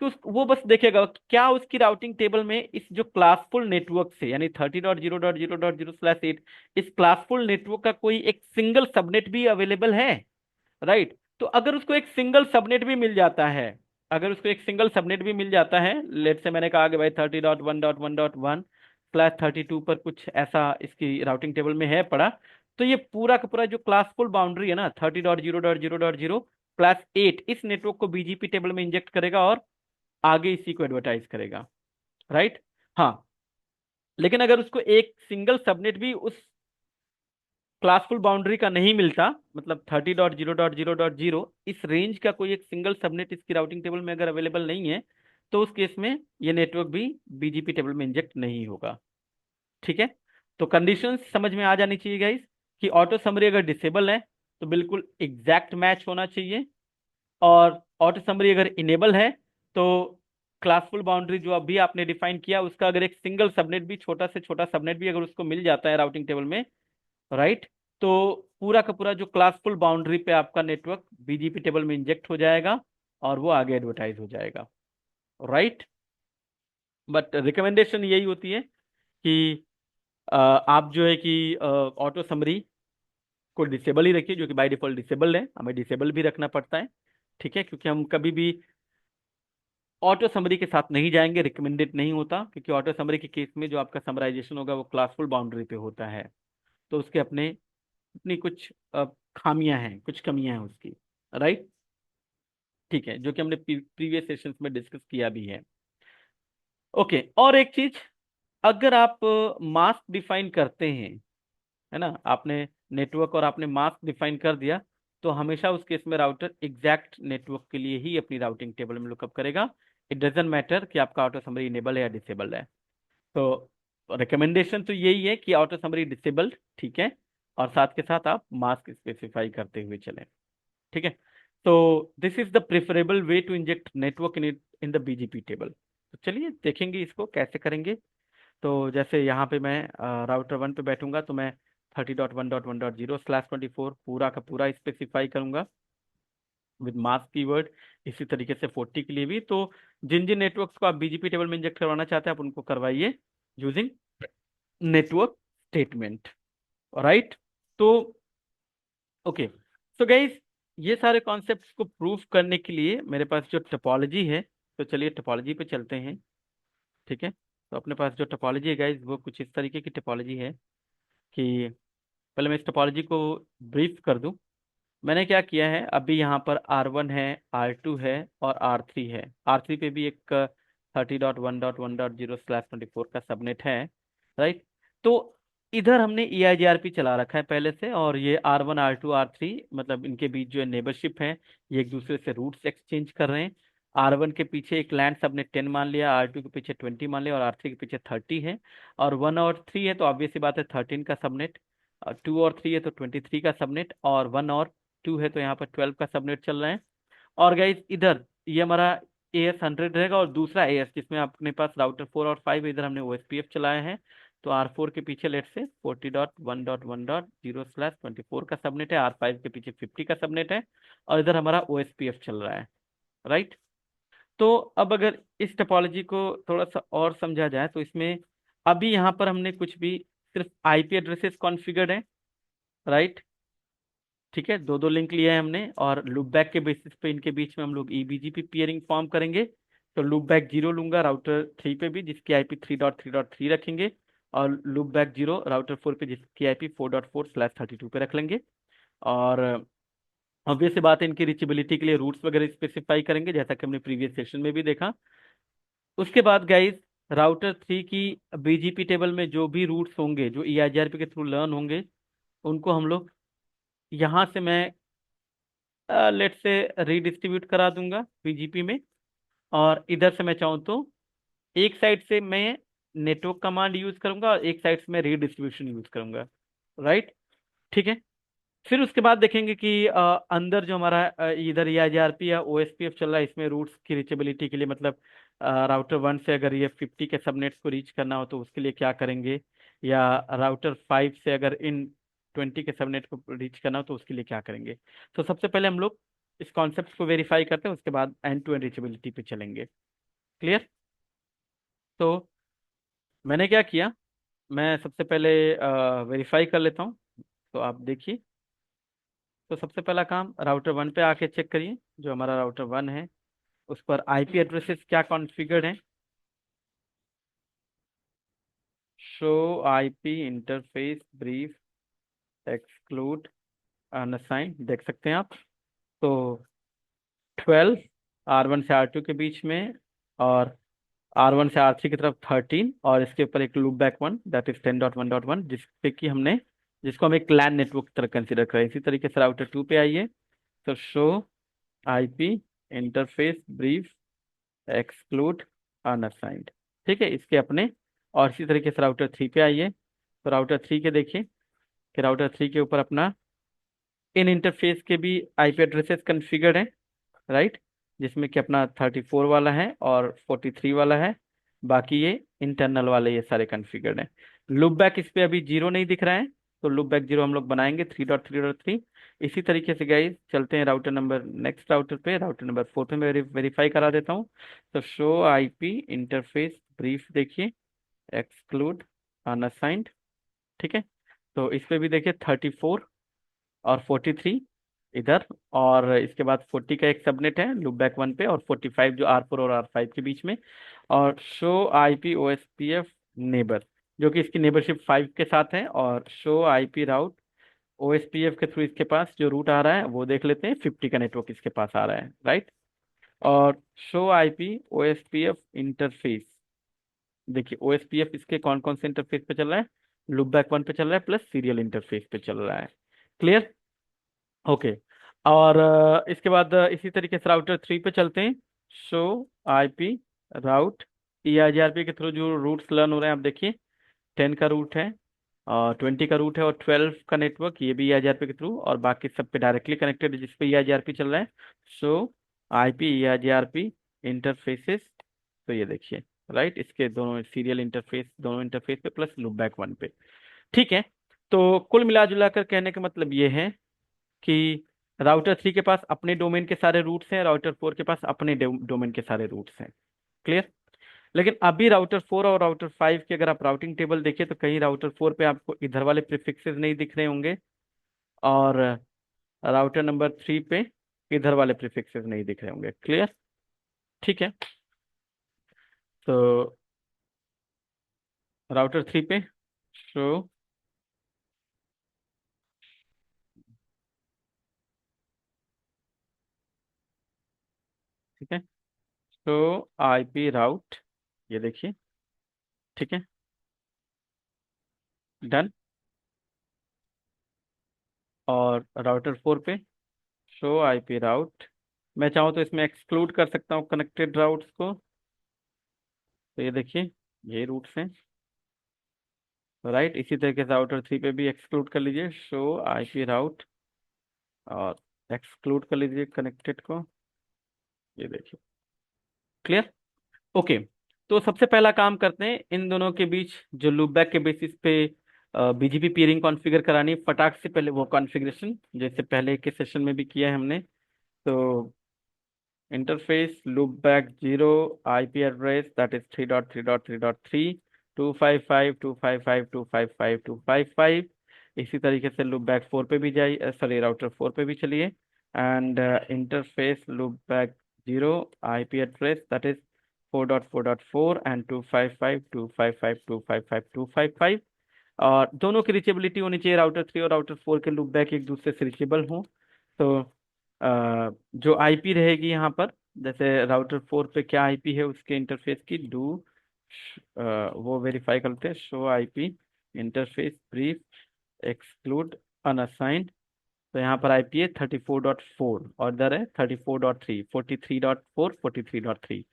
कि वो बस देखेगा कि क्या उसकी राउटिंग टेबल में इस जो क्लासफुल नेटवर्क से, यानी 30.0.0.0/8 इस क्लासफुल नेटवर्क का कोई एक सिंगल सबनेट भी अवेलेबल है, राइट। तो अगर उसको एक सिंगल सबनेट भी मिल जाता है, अगर उसको एक सिंगल सबनेट भी मिल जाता है, लेट से मैंने कहा कि भाई 30.1.1.1/32 पर कुछ ऐसा इसकी राउटिंग टेबल में है पड़ा, तो ये पूरा का पूरा जो क्लासफुल बाउंड्री है ना 30.0.0.0/8 इस नेटवर्क को बीजीपी टेबल में इंजेक्ट करेगा और आगे इसी को एडवर्टाइज करेगा, राइट। हाँ, लेकिन अगर उसको एक सिंगल सबनेट भी उस क्लासफुल बाउंड्री का नहीं मिलता, मतलब 30.0.0.0 इस रेंज का कोई एक सिंगल सबनेट इसकी राउटिंग टेबल में अगर अवेलेबल नहीं है, तो उस केस में ये नेटवर्क भी बीजीपी टेबल में इंजेक्ट नहीं होगा, ठीक है। तो कंडीशंस समझ में आ जानी चाहिए गाइस, कि ऑटो समरी अगर डिसेबल है तो बिल्कुल एग्जैक्ट मैच होना चाहिए, और ऑटो समरी अगर इनेबल है तो क्लासफुल बाउंड्री जो अभी आपने डिफाइन किया उसका अगर एक सिंगल सबनेट भी, छोटा से छोटा सबनेट भी अगर उसको मिल जाता है राउटिंग टेबल में, राइट, तो पूरा का पूरा जो क्लासफुल बाउंड्री पे आपका नेटवर्क बीजीपी टेबल में इंजेक्ट हो जाएगा और वो आगे एडवर्टाइज हो जाएगा, राइट। बट रिकमेंडेशन यही होती है कि आप जो है कि ऑटो समरी को डिसेबल ही रखिए, जो कि बाय डिफॉल्ट डिसेबल है, हमें डिसेबल भी रखना पड़ता है, ठीक है, क्योंकि हम कभी भी ऑटो समरी के साथ नहीं जाएंगे, रिकमेंडेड नहीं होता, क्योंकि ऑटो समरी के केस में जो आपका समराइजेशन होगा वो क्लासफुल बाउंड्री पे होता है, तो उसके अपनी कुछ खामियां हैं, कुछ कमियां हैं उसकी, राइट। ठीक है, जो कि हमने प्रीवियस सेशंस में डिस्कस किया भी है। ओके, और एक चीज, अगर आप मास्क डिफाइन करते हैं, है ना, आपने नेटवर्क और आपने मास्क डिफाइन कर दिया, तो हमेशा उस केस में राउटर एग्जैक्ट नेटवर्क के लिए ही अपनी राउटिंग टेबल में लुकअप करेगा। इट डजेंट मैटर कि आपका ऑटो समरी इनेबल है या डिसेबल है। तो रिकमेंडेशन तो यही है कि ऑटो समरी डिसेबल्ड, ठीक है, और साथ के साथ आप मास्क स्पेसिफाई करते हुए चलें, ठीक है। तो this is the preferable way to inject network in the BGP table. तो चलिए देखेंगे इसको कैसे करेंगे। तो जैसे यहाँ पे मैं राउटर 1 पे बैठूंगा, तो मैं 30.1.1.0/24 पूरा का पूरा स्पेसिफाई करूंगा विद मास्क कीवर्ड। इसी तरीके से 40 के लिए भी। तो जिन जिन नेटवर्क्स को आप बीजीपी टेबल में इंजेक्ट करवाना चाहते हैं आप उनको करवाइए यूजिंग नेटवर्क स्टेटमेंट, राइट। तो ओके, सो गाइस, ये सारे कॉन्सेप्ट्स को प्रूव करने के लिए मेरे पास जो टोपोलॉजी है, तो चलिए टोपोलॉजी पे चलते हैं, ठीक है। तो अपने पास जो टोपोलॉजी है गाइस वो कुछ इस तरीके की टोपोलॉजी है कि पहले मैं इस टोपोलॉजी को ब्रीफ कर दूं। मैंने क्या किया है, अभी यहाँ पर R1 है, R2 है और R3 है। R3 पे भी एक 30.1.1.0/24 का सबनेट है, राइट। तो इधर हमने EIGRP चला रखा है पहले से, और ये R1 R2 R3 मतलब इनके बीच जो नेबरशिप है, ये एक दूसरे से रूट्स एक्सचेंज कर रहे हैं। R1 के पीछे एक लैंड सबने 10 मान लिया, R2 के पीछे 20 मान लिया, और R3 के पीछे 30 है। और 1 और 3 है तो ऑब्वियस सी बात है 13 का सबनेट। 2 और 3 है तो 23 का सबनेट, और 1 और 2 है तो यहाँ पर 12 का सबनेट चल रहा है। और गाइज इधर ये हमारा AS100 रहेगा, और दूसरा AS जिसमें अपने पास राउटर 4 और 5, इधर हमने OSPF चलाया है। तो R4 के पीछे लेट से 40.1.1.0/24 का सबनेट है, R5 के पीछे 50 का सबनेट है, और इधर हमारा OSPF चल रहा है। राइट। तो अब अगर इस टोपोलॉजी को थोड़ा सा और समझा जाए तो इसमें अभी यहाँ पर हमने कुछ भी सिर्फ IP एड्रेसेस कॉन्फ़िगर्ड है। राइट। ठीक है, दो दो लिंक लिए हैं हमने, और लूप बैक के बेसिस पे इनके बीच में हम लोग EBGP पियरिंग फॉर्म करेंगे। तो लूप बैक 0 लूंगा राउटर 3 पे भी, जिसकी IP 3.3.3 रखेंगे, और लूप बैक 0 राउटर 4 पे, जिसकी IP 4.4/32 पे रख लेंगे। और ऑब्वियस सी बात है, इनकी रीचेबिलिटी के लिए रूट्स वगैरह स्पेसिफाई करेंगे, जैसा कि हमने प्रीवियस सेशन में भी देखा। उसके बाद गाइज राउटर 3 की BGP टेबल में जो भी रूट्स होंगे जो EIGRP के थ्रू लर्न होंगे, उनको हम लोग यहाँ से मैं लेट से रीडिस्ट्रीब्यूट करा दूंगा BGP में। और इधर से मैं चाहूँ तो एक साइड से मैं नेटवर्क कमांड यूज करूंगा, और एक साइड से मैं रीडिस्ट्रीब्यूशन यूज करूंगा। राइट। ठीक है। फिर उसके बाद देखेंगे कि अंदर जो हमारा इधर EIGRP या OSPF चल रहा है, इसमें रूट्स की रीचेबिलिटी के लिए मतलब राउटर 1 से अगर ये 50 के सबनेट्स को रीच करना हो तो उसके लिए क्या करेंगे, या राउटर 5 से अगर इन 20 के सबनेट को रीच करना हो तो उसके लिए क्या करेंगे। तो सबसे पहले हम लोग इस कॉन्सेप्ट को वेरीफाई करते हैं, उसके बाद एंड टू एंड रीचेबिलिटी पे चलेंगे। क्लियर। तो मैंने क्या किया, मैं सबसे पहले वेरीफाई कर लेता हूँ। तो आप देखिए, तो सबसे पहला काम राउटर 1 पे आके चेक करिए, जो हमारा राउटर 1 है उस पर IP एड्रेसेस क्या कॉन्फ़िगर्ड है। Show IP interface brief exclude अनसाइन, देख सकते हैं आप। तो 12 R1 से R2 के बीच में, और R1 से R3 की तरफ 13, और इसके ऊपर एक लूप बैक 1 दैट इज 10.1.1, जिसपे कि हमने जिसको हम एक LAN नेटवर्क की तरह कंसिडर करें। इसी तरीके से राउटर 2 पे आइए, तो show IP interface brief exclude unsigned. ठीक है, इसके अपने। और इसी तरीके से राउटर 3 पे आइए, तो राउटर 3 के देखिए कि राउटर 3 के ऊपर अपना इन इंटरफेस के भी IP एड्रेसेस कन्फिगर्ड है। राइट। जिसमें कि अपना 34 वाला है और 43 वाला है। बाकी ये इंटरनल वाले ये सारे कन्फिगर्ड हैं। लूप बैक इस पे अभी 0 नहीं दिख रहा है, तो लूप बैक 0 हम लोग बनाएंगे 3.3.3। इसी तरीके से गाइस चलते हैं राउटर नंबर नेक्स्ट राउटर पे, राउटर नंबर 4 पे मैं वेरीफाई करा देता हूँ। तो शो IP इंटरफेस ब्रीफ देखिए एक्सक्लूड अनअसाइंड। ठीक है। तो इस पे भी देखिए 34 और 43 इधर, और इसके बाद 40 का एक सबनेट है लूपबैक 1 पे, और 45 जो R4 और R5 के बीच में। और शो IP OSPF नेबर, जो कि इसकी नेबरशिप 5 के साथ है। और शो IP राउट OSPF के थ्रू इसके पास जो रूट आ रहा है वो देख लेते हैं, 50 का नेटवर्क इसके पास आ रहा है। राइट। और शो IP OSPF इंटरफेस, देखिए OSPF इसके कौन कौन से इंटरफेस पे चल रहा है, लूपबैक 1 पे चल रहा है, प्लस सीरियल इंटरफेस पे चल रहा है। क्लियर। ओके। और इसके बाद इसी तरीके से राउटर 3 पे चलते हैं। शो IP राउट EIGRP के थ्रू जो रूट्स लर्न हो रहे हैं, आप देखिए 10 का रूट है, और 20 का रूट है, और 12 का नेटवर्क ये भी EIGRP के थ्रू, और बाकी सब पे डायरेक्टली कनेक्टेड है जिस पे EIGRP चल रहा है। सो IP EIGRP इंटरफेसेस, तो ये देखिए। राइट, इसके दोनों सीरियल इंटरफेस, दोनों इंटरफेस पे प्लस लूपबैक 1 पे। ठीक है। तो कुल मिला जुला कर कहने का मतलब ये है कि राउटर 3 के पास अपने डोमेन के सारे रूट्स हैं, राउटर 4 के पास अपने डोमेन के सारे रूट्स हैं। क्लियर। लेकिन अभी राउटर 4 और राउटर 5 की अगर आप राउटिंग टेबल देखिए तो कहीं राउटर 4 पे आपको इधर वाले प्रीफिक्सेस नहीं दिख रहे होंगे, और राउटर नंबर 3 पे इधर वाले प्रीफिक्सेस नहीं दिख रहे होंगे। क्लियर। ठीक है। तो राउटर 3 पे शो, ठीक है, शो IP राउट, ये देखिए। ठीक है। डन। और राउटर 4 पे शो आईपी राउट। मैं चाहूँ तो इसमें एक्सक्लूड कर सकता हूँ कनेक्टेड राउट्स को। तो ये देखिए, ये रूट्स हैं, राइट। इसी तरीके से राउटर 3 पे भी एक्सक्लूड कर लीजिए शो आईपी राउट, और एक्सक्लूड कर लीजिए कनेक्टेड को। ये देखिए, क्लियर। ओके। तो सबसे पहला काम करते हैं, इन दोनों के बीच जो लूपबैक के बेसिस पे बीजीपी पीरिंग कॉन्फ़िगर करानी, फटाक से पहले वो कॉन्फ़िगरेशन जैसे पहले के सेशन में भी किया है हमने। तो interface loopback 0, IP address that is 3.3.3.3, 255.255.255.255। इसी तरीके से लूपबैक 4 पे भी जाइए, सॉरी राउटर 4 पे भी चलिए। And interface loopback 0, IP address that is 4.4.4 and 255.255.255.255। और दोनों की रीचेबिलिटी होनी चाहिए, राउटर 3 और राउटर 4 के लूप बैक एक दूसरे से रीचेबल हों। तो जो आईपी रहेगी यहाँ पर, जैसे राउटर 4 पे क्या आईपी है उसके इंटरफेस की, वो वेरीफाई करते हैं, show IP interface brief exclude unassigned. तो यहाँ पर आईपी है 34.4 और इधर है 34.3, 43.4, 43.3।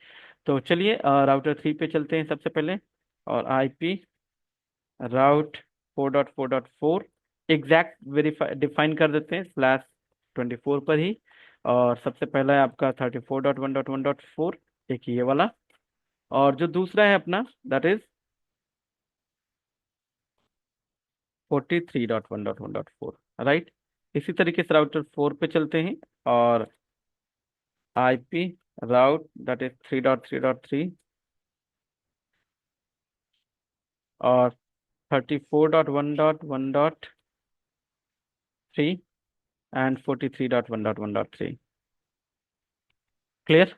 तो चलिए राउटर 3 पे चलते हैं सबसे पहले, और IP route 4.4.4 exact verify define कर देते हैं /24 पर ही। और सबसे पहला है आपका 34.1.1.4, एक ये वाला। और जो दूसरा है अपना दैट इज 43.1.1.4, राइट। इसी तरीके से राउटर 4 पे चलते हैं, और आईपी राउट दैट इज 3.3.3 और 34.1.1.3 एंड 43.1.1.3। क्लियर।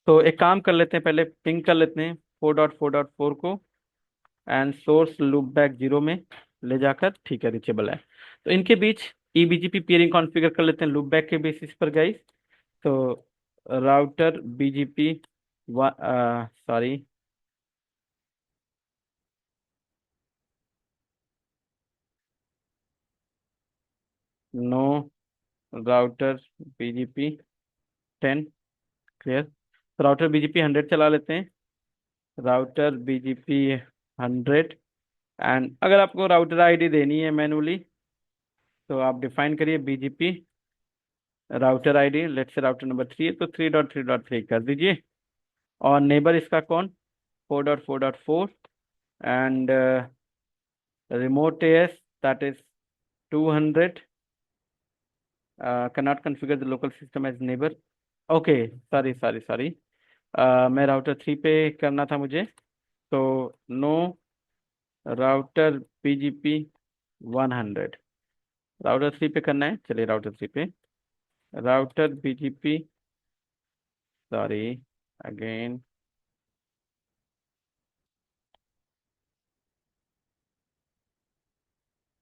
तो एक काम कर लेते हैं, पहले पिंग कर लेते हैं 4.4.4 को, एंड सोर्स लूप बैक 0 में ले जाकर, ठीक है रीचेबल है। तो इनके बीच ईबीजीपी पियरिंग कॉन्फ़िगर कर लेते हैं लूप बैक के बेसिस पर गाइस। तो router BGP, sorry, no, router BGP 10। Clear. तो राउटर बीजीपी 100 चला लेते हैं, राउटर बीजीपी 100। एंड अगर आपको राउटर आईडी देनी है मैनुअली, तो आप डिफाइन करिए BGP router ID, let's say router number 3 है तो 3.3.3 कर दीजिए। और नेबर इसका कौन, 4.4.4। And remote AS that is 200, can not configure the local system as neighbour. Okay, sorry sorry sorry, मैं राउटर 3 पे करना था मुझे। तो नो, राउटर बीजीपी 100 राउटर 3 पे करना है। चलिए राउटर 3 पे, राउटर बीजीपी, सॉरी अगेन,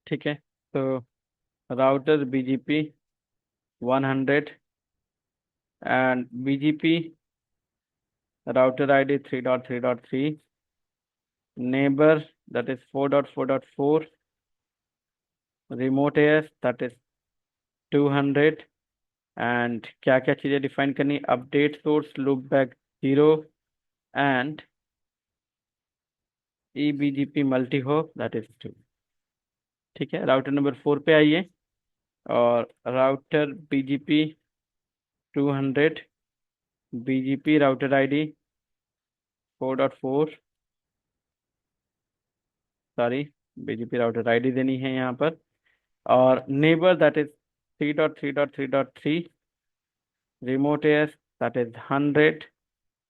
ठीक है। तो router BGP 100 and BGP router ID 3.3.3, neighbour that is 4.4.4, remote AS that is 200। And क्या क्या चीज़ें डिफाइन करनी, update source loop back 0 and E B G P multi hop that is 2। ठीक है, router number 4 पे आइए, और router BGP 200, BGP router ID 4.4, sorry, BGP router ID देनी है यहाँ पर। और neighbour that is 3.3.3.3, remote AS that is 100,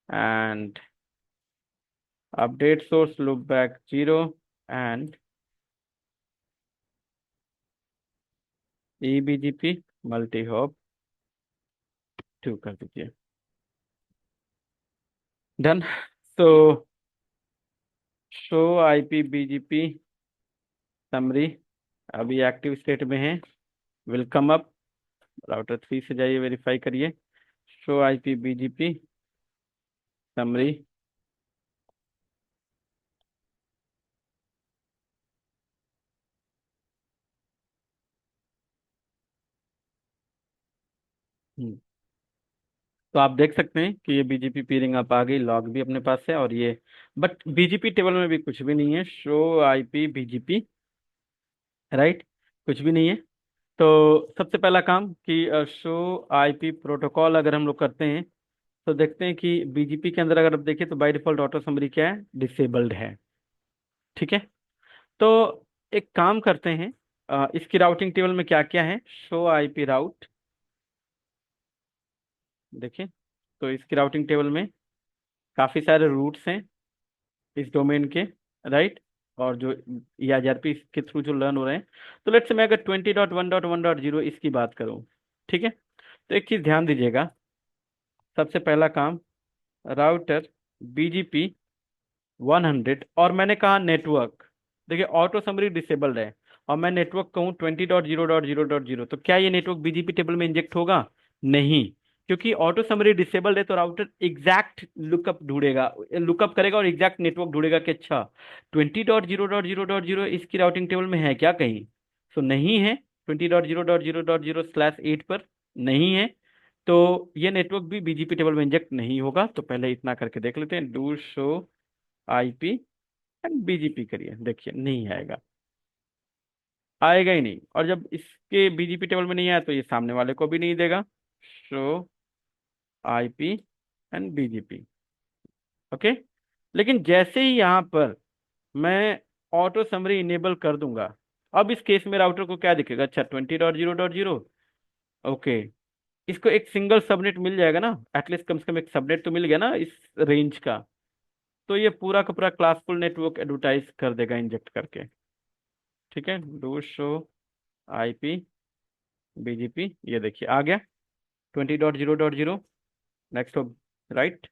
and update source loopback 0 and EBGP multi hop 2 कर दीजिए। डन। तो शो आईपी बीजीपी समरी अभी एक्टिव स्टेट में है, विल कम अप। राउटर 3 से जाइए, वेरीफाई करिए शो आईपी बीजीपी समरी। तो आप देख सकते हैं कि ये बीजीपी पीरिंग आप आ गई, लॉग भी अपने पास है, और ये बट बीजीपी टेबल में भी कुछ भी नहीं है, शो आईपी बीजीपी, राइट, कुछ भी नहीं है। तो सबसे पहला काम कि शो आईपी प्रोटोकॉल अगर हम लोग करते हैं तो देखते हैं कि बीजीपी के अंदर अगर आप देखें तो बाय डिफॉल्ट ऑटो समरी क्या है, डिसेबल्ड है। ठीक है। तो एक काम करते हैं, इसकी राउटिंग टेबल में क्या क्या है, शो आईपी राउट, देखिए। तो इसकी राउटिंग टेबल में काफी सारे रूट्स हैं इस डोमेन के, राइट, और जो ईआरपी के थ्रू जो लर्न हो रहे हैं। तो लेट्स से मैं अगर 20.1.1.0 इसकी बात करूं, ठीक है, तो एक चीज ध्यान दीजिएगा। सबसे पहला काम, राउटर बीजीपी 100, और मैंने कहा नेटवर्क, देखिए ऑटो समरी डिसेबल्ड है, और मैं नेटवर्क कहूँ 20.0.0.0, तो क्या ये नेटवर्क बीजीपी टेबल में इंजेक्ट होगा? नहीं, क्योंकि ऑटो समरी डिसेबल्ड है, तो राउटर एग्जैक्ट लुकअप ढूंढेगा, लुकअप करेगा और एग्जैक्ट नेटवर्क ढूंढेगा कि अच्छा 20.0.0.0 इसकी राउटिंग टेबल में है क्या कहीं। सो नहीं है, 20.0.0.0/8 पर नहीं है, तो ये नेटवर्क भी बीजीपी टेबल में इंजेक्ट नहीं होगा। तो पहले इतना करके देख लेते हैं, do show IP and BGP करिए, देखिए नहीं आएगा, आएगा ही नहीं। और जब इसके बीजीपी टेबल में नहीं आया तो ये सामने वाले को भी नहीं देगा, show IP and BGP, okay. लेकिन जैसे ही यहाँ पर मैं ऑटो समरी इनेबल कर दूंगा, अब इस केस में राउटर को क्या दिखेगा, अच्छा 20.0.0, ओके, इसको एक सिंगल सबनेट मिल जाएगा ना, एटलीस्ट कम से कम एक सबनेट तो मिल गया ना इस रेंज का। तो ये पूरा का पूरा क्लासफुल नेटवर्क एडवर्टाइज कर देगा इंजेक्ट करके। ठीक है, डू शो आईपी बीजीपी, ये देखिए आ गया 20.0.0, नेक्स्ट हो, राइट।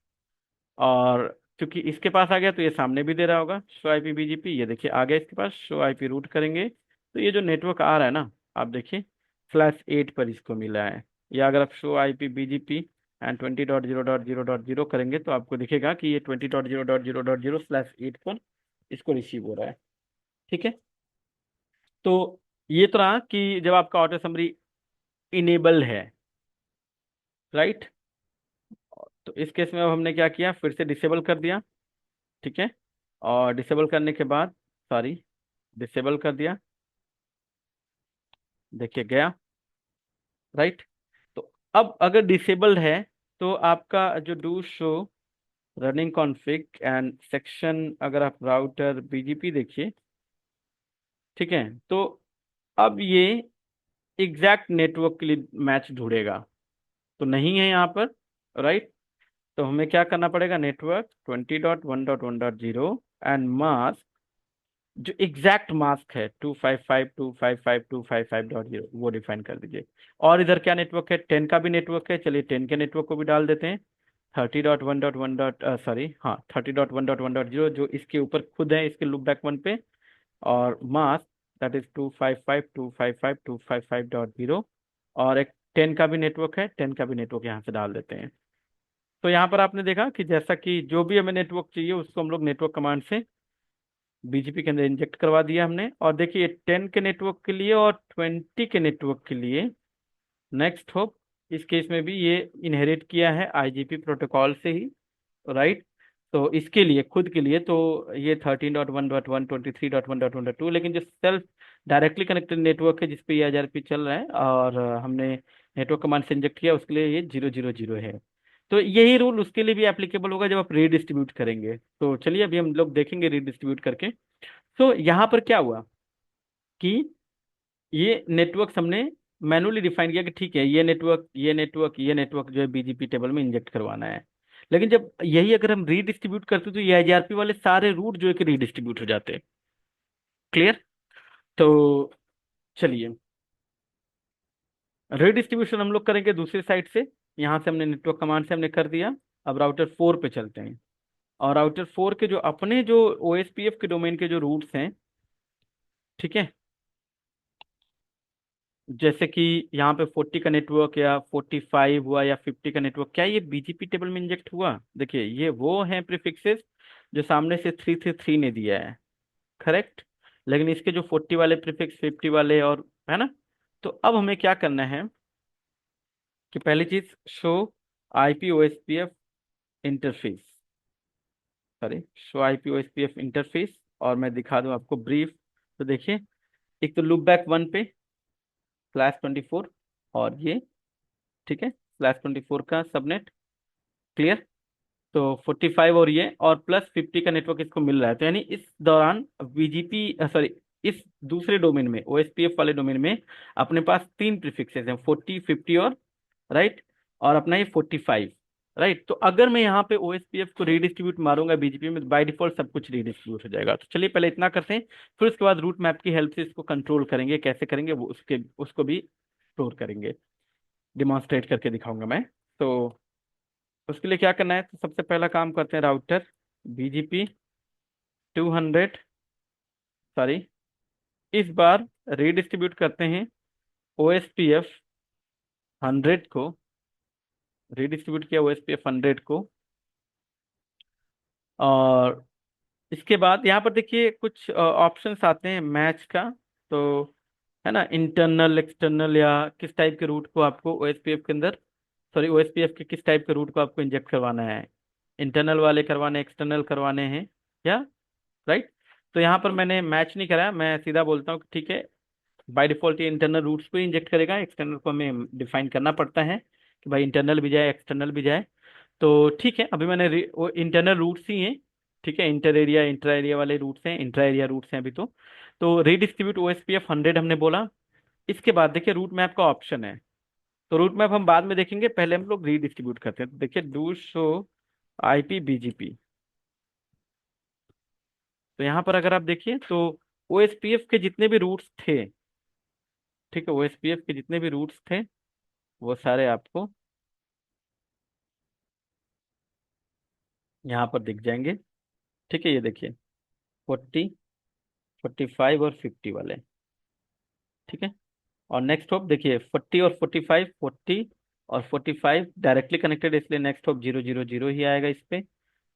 और चूंकि इसके पास आ गया तो ये सामने भी दे रहा होगा शो आईपी बीजीपी, ये देखिए आ गया इसके पास, शो आईपी रूट करेंगे तो ये जो नेटवर्क आ रहा है ना, आप देखिए /8 पर इसको मिला है। या अगर आप शो आईपी बीजीपी एंड 20.0.0.0 करेंगे तो आपको दिखेगा कि ये 20.0.0.0/8 पर इसको रिसीव हो रहा है। ठीक है। तो ये तो रहा कि जब आपका ऑटो समरी इनेबल है, राइट। तो इस केस में अब हमने क्या किया, फिर से डिसेबल कर दिया, ठीक है। और डिसेबल करने के बाद, सॉरी, डिसेबल कर दिया, देखिए गया, राइट। तो अब अगर डिसेबल है तो आपका जो do show running config and section, अगर आप राउटर बीजीपी देखिए, ठीक है, तो अब ये एग्जैक्ट नेटवर्क के लिए मैच ढूंढेगा, तो नहीं है यहाँ पर, राइट। तो हमें क्या करना पड़ेगा, नेटवर्क 20.1.1.0 एंड मास्क, जो एग्जैक्ट मास्क है 255.255.255.0 वो डिफाइन कर दीजिए। और इधर क्या नेटवर्क है, 10 का भी नेटवर्क है, चलिए 10 के नेटवर्क को भी डाल देते हैं। 30.1.1 डॉट सॉरी हाँ 30.1.1.0 जो इसके ऊपर खुद है, इसके लूप बैक वन पे, और मास्क दैट इज 255.255.255.0, और एक 10 का भी नेटवर्क है, 10 का भी नेटवर्क यहाँ से डाल देते हैं। तो यहाँ पर आपने देखा कि जैसा कि जो भी हमें नेटवर्क चाहिए उसको हम लोग नेटवर्क कमांड से बीजीपी के अंदर इंजेक्ट करवा दिया हमने। और देखिए 10 के नेटवर्क के लिए और 20 के नेटवर्क के लिए नेक्स्ट होप, इस केस में भी ये इनहेरिट किया है आईजीपी प्रोटोकॉल से ही, राइट। तो इसके लिए खुद के लिए तो ये 13.1.1 23.1.1.2, लेकिन जो सेल्फ डायरेक्टली कनेक्टेड नेटवर्क है जिसपे ये आईआरपी चल रहा है और हमने नेटवर्क कमांड से इंजेक्ट किया, उसके लिए ये 000 है। तो यही रूल उसके लिए भी एप्लीकेबल होगा जब आप रीडिस्ट्रीब्यूट करेंगे। तो चलिए अभी हम लोग देखेंगे रीडिस्ट्रीब्यूट करके। तो यहाँ पर क्या हुआ कि ये नेटवर्क हमने मैनुअली डिफाइन किया कि ठीक है, ये नेटवर्क जो है बीजीपी टेबल में इंजेक्ट करवाना है। लेकिन जब यही अगर हम रीडिस्ट्रीब्यूट करते तो ये आईजीआरपी वाले सारे रूट जो है कि रीडिस्ट्रीब्यूट हो जाते। क्लियर। तो चलिए रीडिस्ट्रीब्यूशन हम लोग करेंगे दूसरी साइड से। यहाँ से हमने नेटवर्क कमांड से हमने कर दिया। अब राउटर 4 पे चलते हैं, और राउटर 4 के जो अपने जो ओएसपीएफ के डोमेन के जो रूट्स हैं, ठीक है, जैसे कि यहाँ पे 40 का नेटवर्क या 45 हुआ या 50 का नेटवर्क, क्या ये बीजीपी टेबल में इंजेक्ट हुआ? देखिए ये वो हैं प्रीफिक्सेस जो सामने से 333 ने दिया है, करेक्ट। लेकिन इसके जो 40 वाले प्रीफिक्स, 50 वाले, और है ना। तो अब हमें क्या करना है कि पहली चीज show IP OSPF interface, sorry, show IP OSPF interface. और मैं दिखा दूं आपको ब्रीफ। तो देखिए, एक तो लूप बैक वन पे /24 और ये, ठीक है, /24 का सबनेट। क्लियर। तो 45 और ये और +50 का नेटवर्क इसको मिल रहा है। तो यानी इस दौरान बीजीपी, सॉरी, इस दूसरे डोमेन में, ओएसपीएफ वाले डोमेन में अपने पास तीन प्रीफिक्सेस हैं, 40, 50 और राइट, और अपना ये 45। राइट। तो अगर मैं यहाँ पे ओएसपीएफ को रीडिस्ट्रीब्यूट मारूंगा बीजीपी में, तो बाय डिफॉल्ट सब कुछ रीडिस्ट्रीब्यूट हो जाएगा। तो चलिए पहले इतना करते हैं, फिर उसके बाद रूट मैप की हेल्प से इसको कंट्रोल करेंगे। कैसे करेंगे वो, उसको भी स्टोर करेंगे, डिमॉन्स्ट्रेट करके दिखाऊंगा मैं। तो उसके लिए क्या करना है, तो सबसे पहला काम करते हैं, राउटर बीजीपी 200, सॉरी, इस बार रीडिस्ट्रीब्यूट करते हैं ओएसपीएफ 100 को, रीडिस्ट्रीब्यूट किया ओएसपीएफ 100 को। और इसके बाद यहाँ पर देखिए कुछ ऑप्शंस आते हैं मैच का। तो है ना, इंटरनल, एक्सटर्नल, या किस टाइप के रूट को आपको ओएसपीएफ के अंदर, सॉरी, ओएसपीएफ के किस टाइप के रूट को आपको इंजेक्ट करवाना है, इंटरनल वाले करवाने, एक्सटर्नल करवाने हैं, या राइट। तो यहाँ पर मैंने मैच नहीं करा, मैं सीधा बोलता हूँ कि ठीक है, बाय डिफॉल्ट ये इंटरनल रूट्स को इंजेक्ट करेगा, एक्सटर्नल को हमें डिफाइन करना पड़ता है कि भाई इंटरनल भी जाए, एक्सटर्नल भी जाए। तो ठीक है, अभी मैंने वो इंटरनल रूट्स ही हैं, ठीक है, इंटर एरिया, इंट्रा एरिया वाले रूट्स हैं, इंट्रा एरिया रूट्स हैं अभी। तो रीडिस्ट्रीब्यूट ओएसपीएफ 100 हमने बोला। इसके बाद देखिए रूट मैप का ऑप्शन है। तो रूट मैप हम बाद में देखेंगे, पहले हम लोग रीडिस्ट्रीब्यूट करते हैं। तो देखिए, डू शो आईपी बीजीपी। तो यहाँ पर अगर आप देखिए तो ओएसपीएफ के जितने भी रूट्स थे, ठीक है, ओएसपीएफ के जितने भी रूट्स थे वो सारे आपको यहाँ पर दिख जाएंगे। ठीक है, ये देखिए, 40, 45 और 50 वाले। ठीक है। और नेक्स्ट होप देखिए, 40 और 45, 40 और 45 डायरेक्टली कनेक्टेड, इसलिए नेक्स्ट होप 000 ही आएगा इस पे।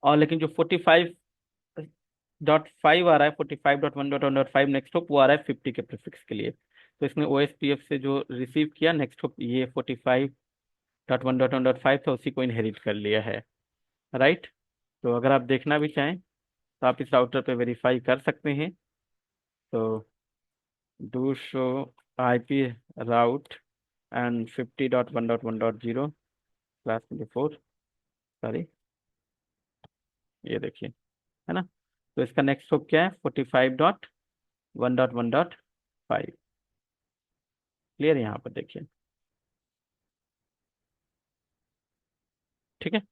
और लेकिन जो 45.5 आ रहा है, 45.1.1.5 नेक्स्ट होप, वो आ रहा है 50 के प्रीफिक्स के लिए। तो इसने ओएसपीएफ से जो रिसीव किया नेक्स्ट होप, ये 45.1.1.5 था, उसी को इनहेरिट कर लिया है। राइट। तो अगर आप देखना भी चाहें तो आप इस राउटर पे वेरीफाई कर सकते हैं। तो do show IP route and 50.1.1.0 /24, sorry, ये देखिए, है ना। तो इसका नेक्स्ट होप क्या है, 45.1.1.5। क्लियर, यहाँ पर देखिए। ठीक है।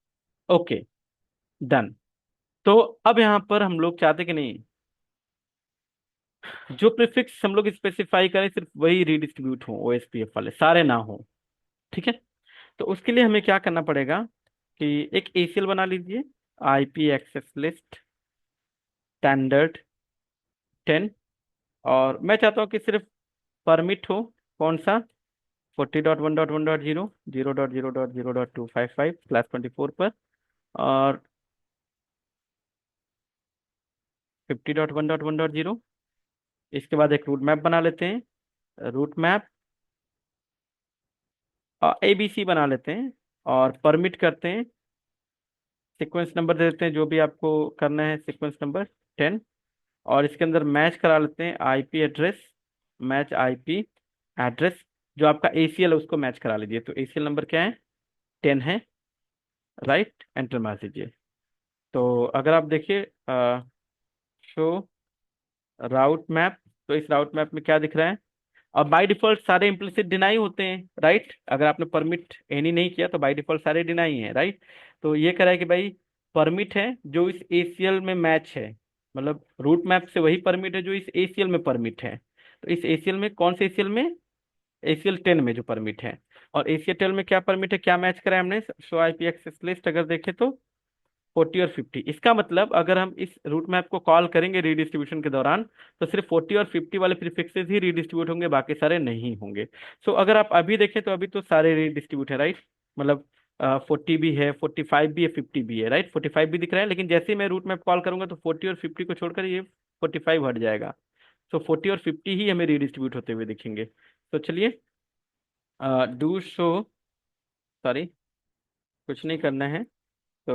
Okay, done. तो अब यहाँ पर हम लोग चाहते कि नहीं, जो प्रीफिक्स हम लोग स्पेसिफाई करें सिर्फ वही रीडिस्ट्रीब्यूट हो, ओएसपीएफ वाले सारे ना हो। ठीक है। तो उसके लिए हमें क्या करना पड़ेगा कि एक एसीएल बना लीजिए, आईपी एक्सेस लिस्ट स्टैंडर्ड 10। और मैं चाहता हूँ कि सिर्फ परमिट हो, कौन सा, 40.1.1.0, 0.0.0.255 /24 पर, और 50.1.1.0। इसके बाद एक रूट मैप बना लेते हैं, रूट मैप एबीसी बना लेते हैं, और परमिट करते हैं, सीक्वेंस नंबर दे देते हैं जो भी आपको करना है, सीक्वेंस नंबर 10। और इसके अंदर मैच करा लेते हैं IP address, match IP address, जो आपका एसीएल है उसको मैच करा लीजिए। तो एसीएल नंबर क्या है, 10 है। राइट, एंटर मार दीजिए। तो अगर आप देखिए शो राउट मैप, तो इस राउट मैप में क्या दिख रहा है, और बाय डिफॉल्ट सारे इम्प्लिसिट डिनाई होते हैं। राइट, अगर आपने परमिट एनी नहीं किया तो बाय डिफॉल्ट सारे डिनाई हैं। राइट। तो ये कह रहा है कि भाई परमिट है जो इस एसीएल में मैच है, मतलब रूट मैप से वही परमिट है जो इस एसीएल में परमिट है। तो इस एसीएल में, कौन से एसीएल में, एसीएल 10 में जो परमिट है। और एसीएल 10 में क्या परमिट है, क्या मैच करा है हमने, शो आईपी एक्सेस लिस्ट अगर देखें तो 40 और 50। इसका मतलब अगर हम इस रूट मैप को कॉल करेंगे रीडिस्ट्रीब्यूशन के दौरान, तो सिर्फ 40 और 50 वाले प्रीफिक्सेस ही रीडिस्ट्रीब्यूट होंगे, बाकी सारे नहीं होंगे। सो अगर आप अभी देखें तो अभी तो सारे रीडिस्ट्रीब्यूट है। राइट, मतलब 40 भी है, 45 भी है, 50 भी है। राइट, 45 भी दिख रहा है, लेकिन जैसे ही मैं रूट मैप कॉल करूंगा तो 40 और 50 को छोड़कर ये 45 हट जाएगा। सो 40 और 50 ही हमें रीडिस्ट्रीब्यूट होते हुए दिखेंगे। तो चलिए, डू शो, सॉरी, कुछ नहीं करना है। तो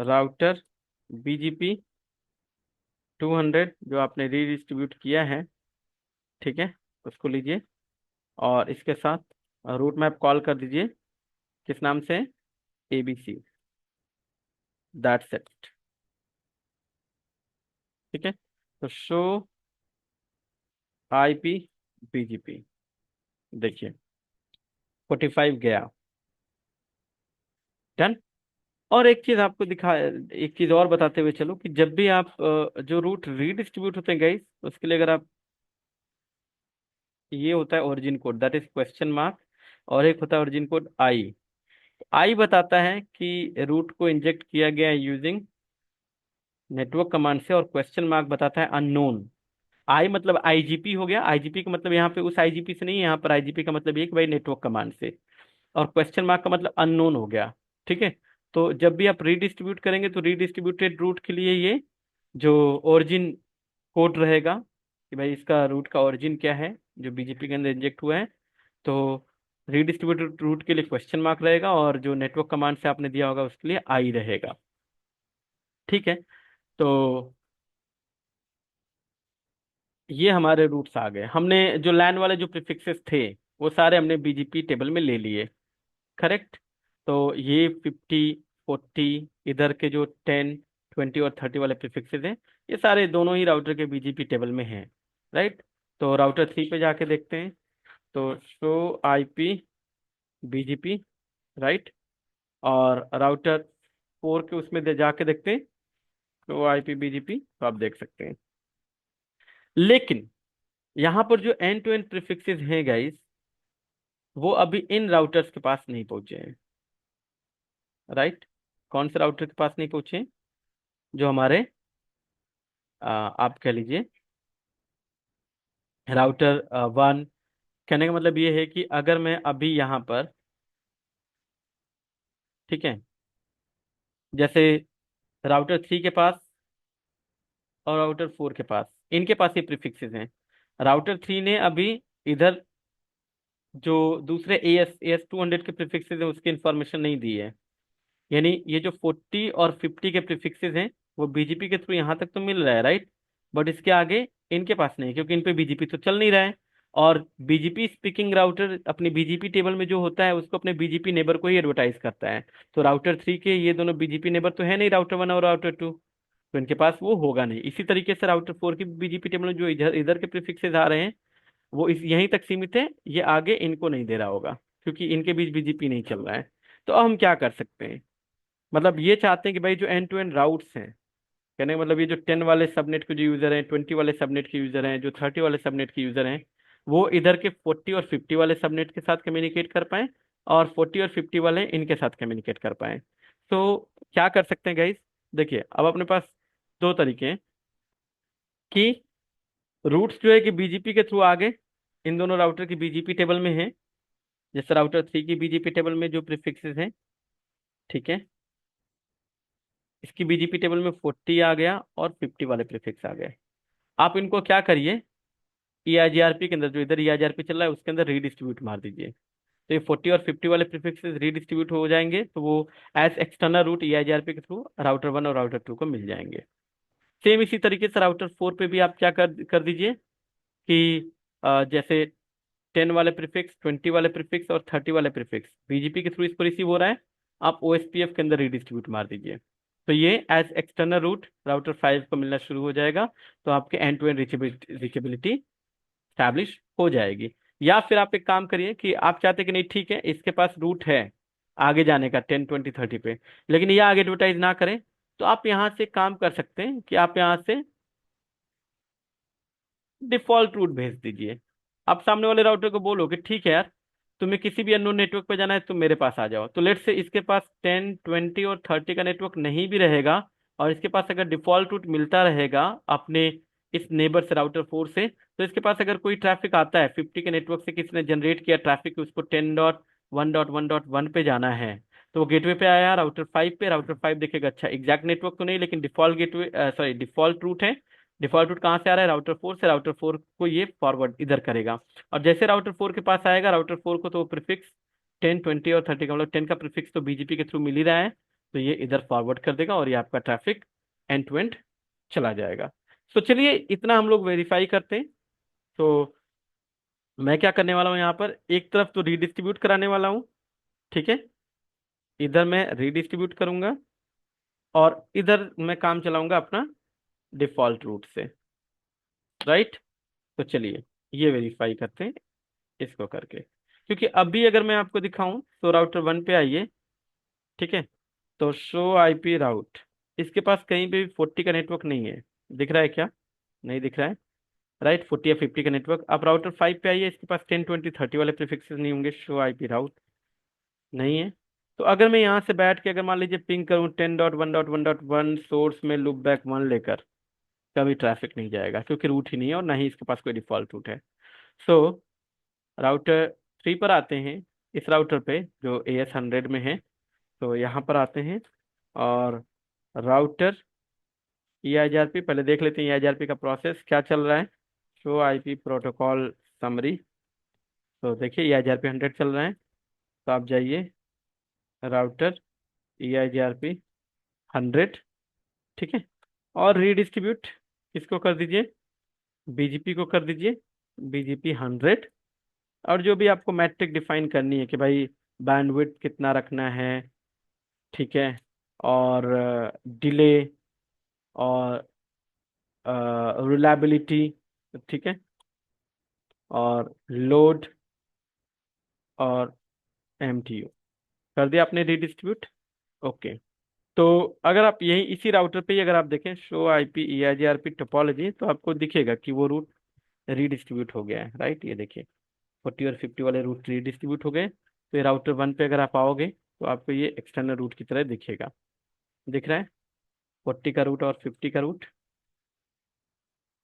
राउटर BGP 200 जो आपने रीडिस्ट्रीब्यूट किया है, ठीक है, उसको लीजिए और इसके साथ रूट मैप कॉल कर दीजिए। किस नाम से? ABC। That's it. ठीक है, तो शो IP BGP, देखिए 45 गया। डन। और एक चीज आपको दिखा, एक चीज और बताते हुए चलो कि जब भी आप जो रूट रीडिस्ट्रीब्यूट होते हैं गाइस, उसके लिए अगर आप, ये होता है origin code, that is question mark, और एक होता है ओरिजिन कोड आई। आई बताता है कि रूट को इंजेक्ट किया गया है यूजिंग नेटवर्क कमांड से, और क्वेश्चन मार्क बताता है अननोन। आई मतलब IGP हो गया। IGP का मतलब यहाँ पे उस IGP से नहीं है, यहाँ पर IGP का मतलब ये है कि भाई नेटवर्क कमांड से। और क्वेश्चन मार्क का मतलब अननोन हो गया। ठीक है, तो जब भी आप रीडिस्ट्रीब्यूट करेंगे तो रीडिस्ट्रीब्यूटेड रूट के लिए ये जो ओरिजिन कोड रहेगा कि भाई इसका रूट का ओरिजिन क्या है जो BGP के अंदर इंजेक्ट हुआ है, तो रीडिस्ट्रीब्यूटेड रूट के लिए क्वेश्चन मार्क रहेगा, और जो नेटवर्क कमांड से आपने दिया होगा उसके लिए आई रहेगा। ठीक है, तो ये हमारे रूट्स आ गए। हमने जो लैन वाले जो प्रीफिक्सेस थे वो सारे हमने BGP टेबल में ले लिए। करेक्ट। तो ये 50, 40, इधर के जो 10, 20 और 30 वाले प्रीफिक्सेस हैं, ये सारे दोनों ही राउटर के BGP टेबल में हैं। राइट। तो राउटर 3 पे जाके देखते हैं, तो शो IP BGP, राइट। और राउटर 4 के उसमें जाके देखते हैं, शो IP BGP, तो आप देख सकते हैं। लेकिन यहाँ पर जो एंड टू एंड प्रीफिक्सेस हैं गाइस, वो अभी इन राउटर्स के पास नहीं पहुंचे हैं। राइट। कौन से राउटर के पास नहीं पहुंचे? जो हमारे आप कह लीजिए राउटर 1। कहने का मतलब ये है कि अगर मैं अभी यहाँ पर, ठीक है, जैसे राउटर 3 के पास और राउटर 4 के पास, इनके पास ये प्रीफिक्सेस हैं। राउटर 3 ने अभी इधर जो दूसरे AS 200 के प्रीफिक्सेस हैं उसकी इंफॉर्मेशन नहीं दी है। यानी ये जो 40 और 50 के प्रीफिक्सेस हैं वो BGP के थ्रू यहाँ तक तो मिल रहा है, राइट। बट इसके आगे इनके पास नहीं, क्योंकि इन पे BGP तो चल नहीं रहा है। और BGP स्पीकिंग राउटर अपनी BGP टेबल में जो होता है उसको अपने BGP नेबर को ही एडवर्टाइज करता है। तो राउटर 3 के ये दोनों BGP नेबर तो है नहीं, राउटर 1 और राउटर 2, तो इनके पास वो होगा नहीं। इसी तरीके से राउटर 4 की BGP टेबल में जो इधर इधर के प्रीफिक्सेस आ रहे हैं वो इस यहीं तक सीमित है, ये आगे इनको नहीं दे रहा होगा, क्योंकि इनके बीच BGP नहीं चल रहा है। तो अब हम क्या कर सकते हैं? मतलब ये चाहते हैं कि भाई जो एंड टू एंड राउट्स हैं, कहने का मतलब ये जो 10 वाले सबनेट के जो यूजर हैं, 20 वाले सबनेट के यूजर हैं, जो 30 वाले सबनेट के यूजर हैं, वो इधर के 40 और 50 वाले सबनेट के साथ कम्युनिकेट कर पाए, और 40 और 50 वाले इनके साथ कम्युनिकेट कर पाए। तो क्या कर सकते हैं गाइस? देखिए अब अपने पास दो तरीके हैं कि रूट्स जो है कि BGP के थ्रू आगे इन दोनों राउटर की BGP टेबल में है। जैसे राउटर 3 की BGP टेबल में जो प्रीफिक्सेस हैं, ठीक है, इसकी BGP टेबल में 40 आ गया और 50 वाले प्रीफिक्स आ गए। आप इनको क्या करिए, EIGRP के अंदर, जो इधर EIGRP चल रहा है उसके अंदर रीडिस्ट्रीब्यूट मार दीजिए। तो ये 40 और 50 वाले प्रीफिक्सेस रीडिस्ट्रीब्यूट हो जाएंगे, तो वो एज एक्सटर्नल रूट EIGRP के थ्रू राउटर 1 और राउटर 2 को मिल जाएंगे। सेम इसी तरीके से राउटर 4 पे भी आप क्या कर कर दीजिए कि जैसे 10 वाले प्रीफिक्स, 20 वाले प्रीफिक्स और 30 वाले प्रीफिक्स BGP के थ्रू इसको रिसीव हो रहा है, आप OSPF के अंदर रीडिस्ट्रीब्यूट मार दीजिए। तो ये एज एक्सटर्नल रूट राउटर 5 को मिलना शुरू हो जाएगा। तो आपके end to end reachability establish हो जाएगी। या फिर आप एक काम करिए कि आप चाहते कि नहीं ठीक है इसके पास रूट है आगे जाने का 10, 20, 30 पे, लेकिन ये आगे एडवर्टाइज ना करें, तो आप यहाँ से काम कर सकते हैं कि आप यहाँ से डिफॉल्ट रूट भेज दीजिए। आप सामने वाले राउटर को बोलो कि ठीक है यार, तुम्हें किसी भी अननोन नेटवर्क पे जाना है तुम मेरे पास आ जाओ। तो लेट से इसके पास 10, 20 और 30 का नेटवर्क नहीं भी रहेगा, और इसके पास अगर डिफॉल्ट रूट मिलता रहेगा अपने इस नेबर से राउटर 4 से, तो इसके पास अगर कोई ट्रैफिक आता है 50 के नेटवर्क से, किसी ने जनरेट किया ट्रैफिक, उसको 10.1.1.1 पे जाना है, तो वो गेटवे पे आया राउटर 5 पे, राउटर 5 देखेगा अच्छा एग्जैक्ट नेटवर्क तो नहीं, लेकिन default gateway, sorry default route है। डिफॉल्ट रूट कहाँ से आ रहा है? राउटर 4 से। राउटर 4 को ये फॉरवर्ड इधर करेगा, और जैसे राउटर 4 के पास आएगा, राउटर 4 को तो प्रीफिक्स 10 20 और 30 का मतलब 10 का प्रीफिक्स तो बीजीपी के थ्रू मिल ही रहा है, तो ये इधर फॉरवर्ड कर देगा और ये आपका ट्रैफिक एंड टू एंड चला जाएगा। तो चलिए इतना हम लोग वेरीफाई करते हैं। तो मैं क्या करने वाला हूँ यहाँ पर, एक तरफ तो रीडिस्ट्रीब्यूट कराने वाला हूँ, ठीक है, इधर मैं रीडिस्ट्रीब्यूट करूंगा और इधर मैं काम चलाऊंगा अपना डिफॉल्ट रूट से, राइट। तो चलिए ये वेरीफाई करते हैं इसको करके, क्योंकि अभी अगर मैं आपको दिखाऊं तो राउटर 1 पे आइए, ठीक है, तो शो आईपी राउट, इसके पास कहीं पे भी 40 का नेटवर्क नहीं है, दिख रहा है क्या? नहीं दिख रहा है, राइट। 40 या 50 का नेटवर्क। आप राउटर 5 पे आइए, इसके पास 10 20 30 वाले प्रीफिक्सेस नहीं होंगे, शो आईपी राउट नहीं है। तो अगर मैं यहाँ से बैठ के अगर मान लीजिए पिंग करूँ 10.1.1.1 सोर्स में लूप बैक 1 लेकर, कभी ट्रैफिक नहीं जाएगा, क्योंकि रूट ही नहीं है और ना ही इसके पास कोई डिफॉल्ट रूट है। सो राउटर 3 पर आते हैं, इस राउटर पे जो AS100 में है, तो यहाँ पर आते हैं और राउटर EIGRP पहले देख लेते हैं, EIGRP का प्रोसेस क्या चल रहा है। शो आईपी प्रोटोकॉल समरी, तो देखिए EIGRP 100 चल रहा है, तो आप जाइए राउटर EIGRP 100, ठीक है, और रीडिस्ट्रीब्यूट किसको कर दीजिए, बीजीपी को कर दीजिए, बीजीपी 100। और जो भी आपको मैट्रिक डिफाइन करनी है कि भाई बैंडविड्थ कितना रखना है, ठीक है, और डिले और रिलायबिलिटी, ठीक है, और लोड और एमटीयू कर दिया आपने रीडिस्ट्रीब्यूट। ओके। तो अगर आप यही इसी राउटर पे ही अगर आप देखें शो आईपी EIGRP टोपोलॉजी, तो आपको दिखेगा कि वो रूट रीडिस्ट्रीब्यूट हो गया है, राइट। ये देखिए 40 और 50 वाले रूट रीडिस्ट्रीब्यूट हो गए। तो ये राउटर 1 पे अगर आप आओगे तो आपको ये एक्सटर्नल रूट की तरह दिखेगा, दिख रहा है 40 का रूट और 50 का रूट,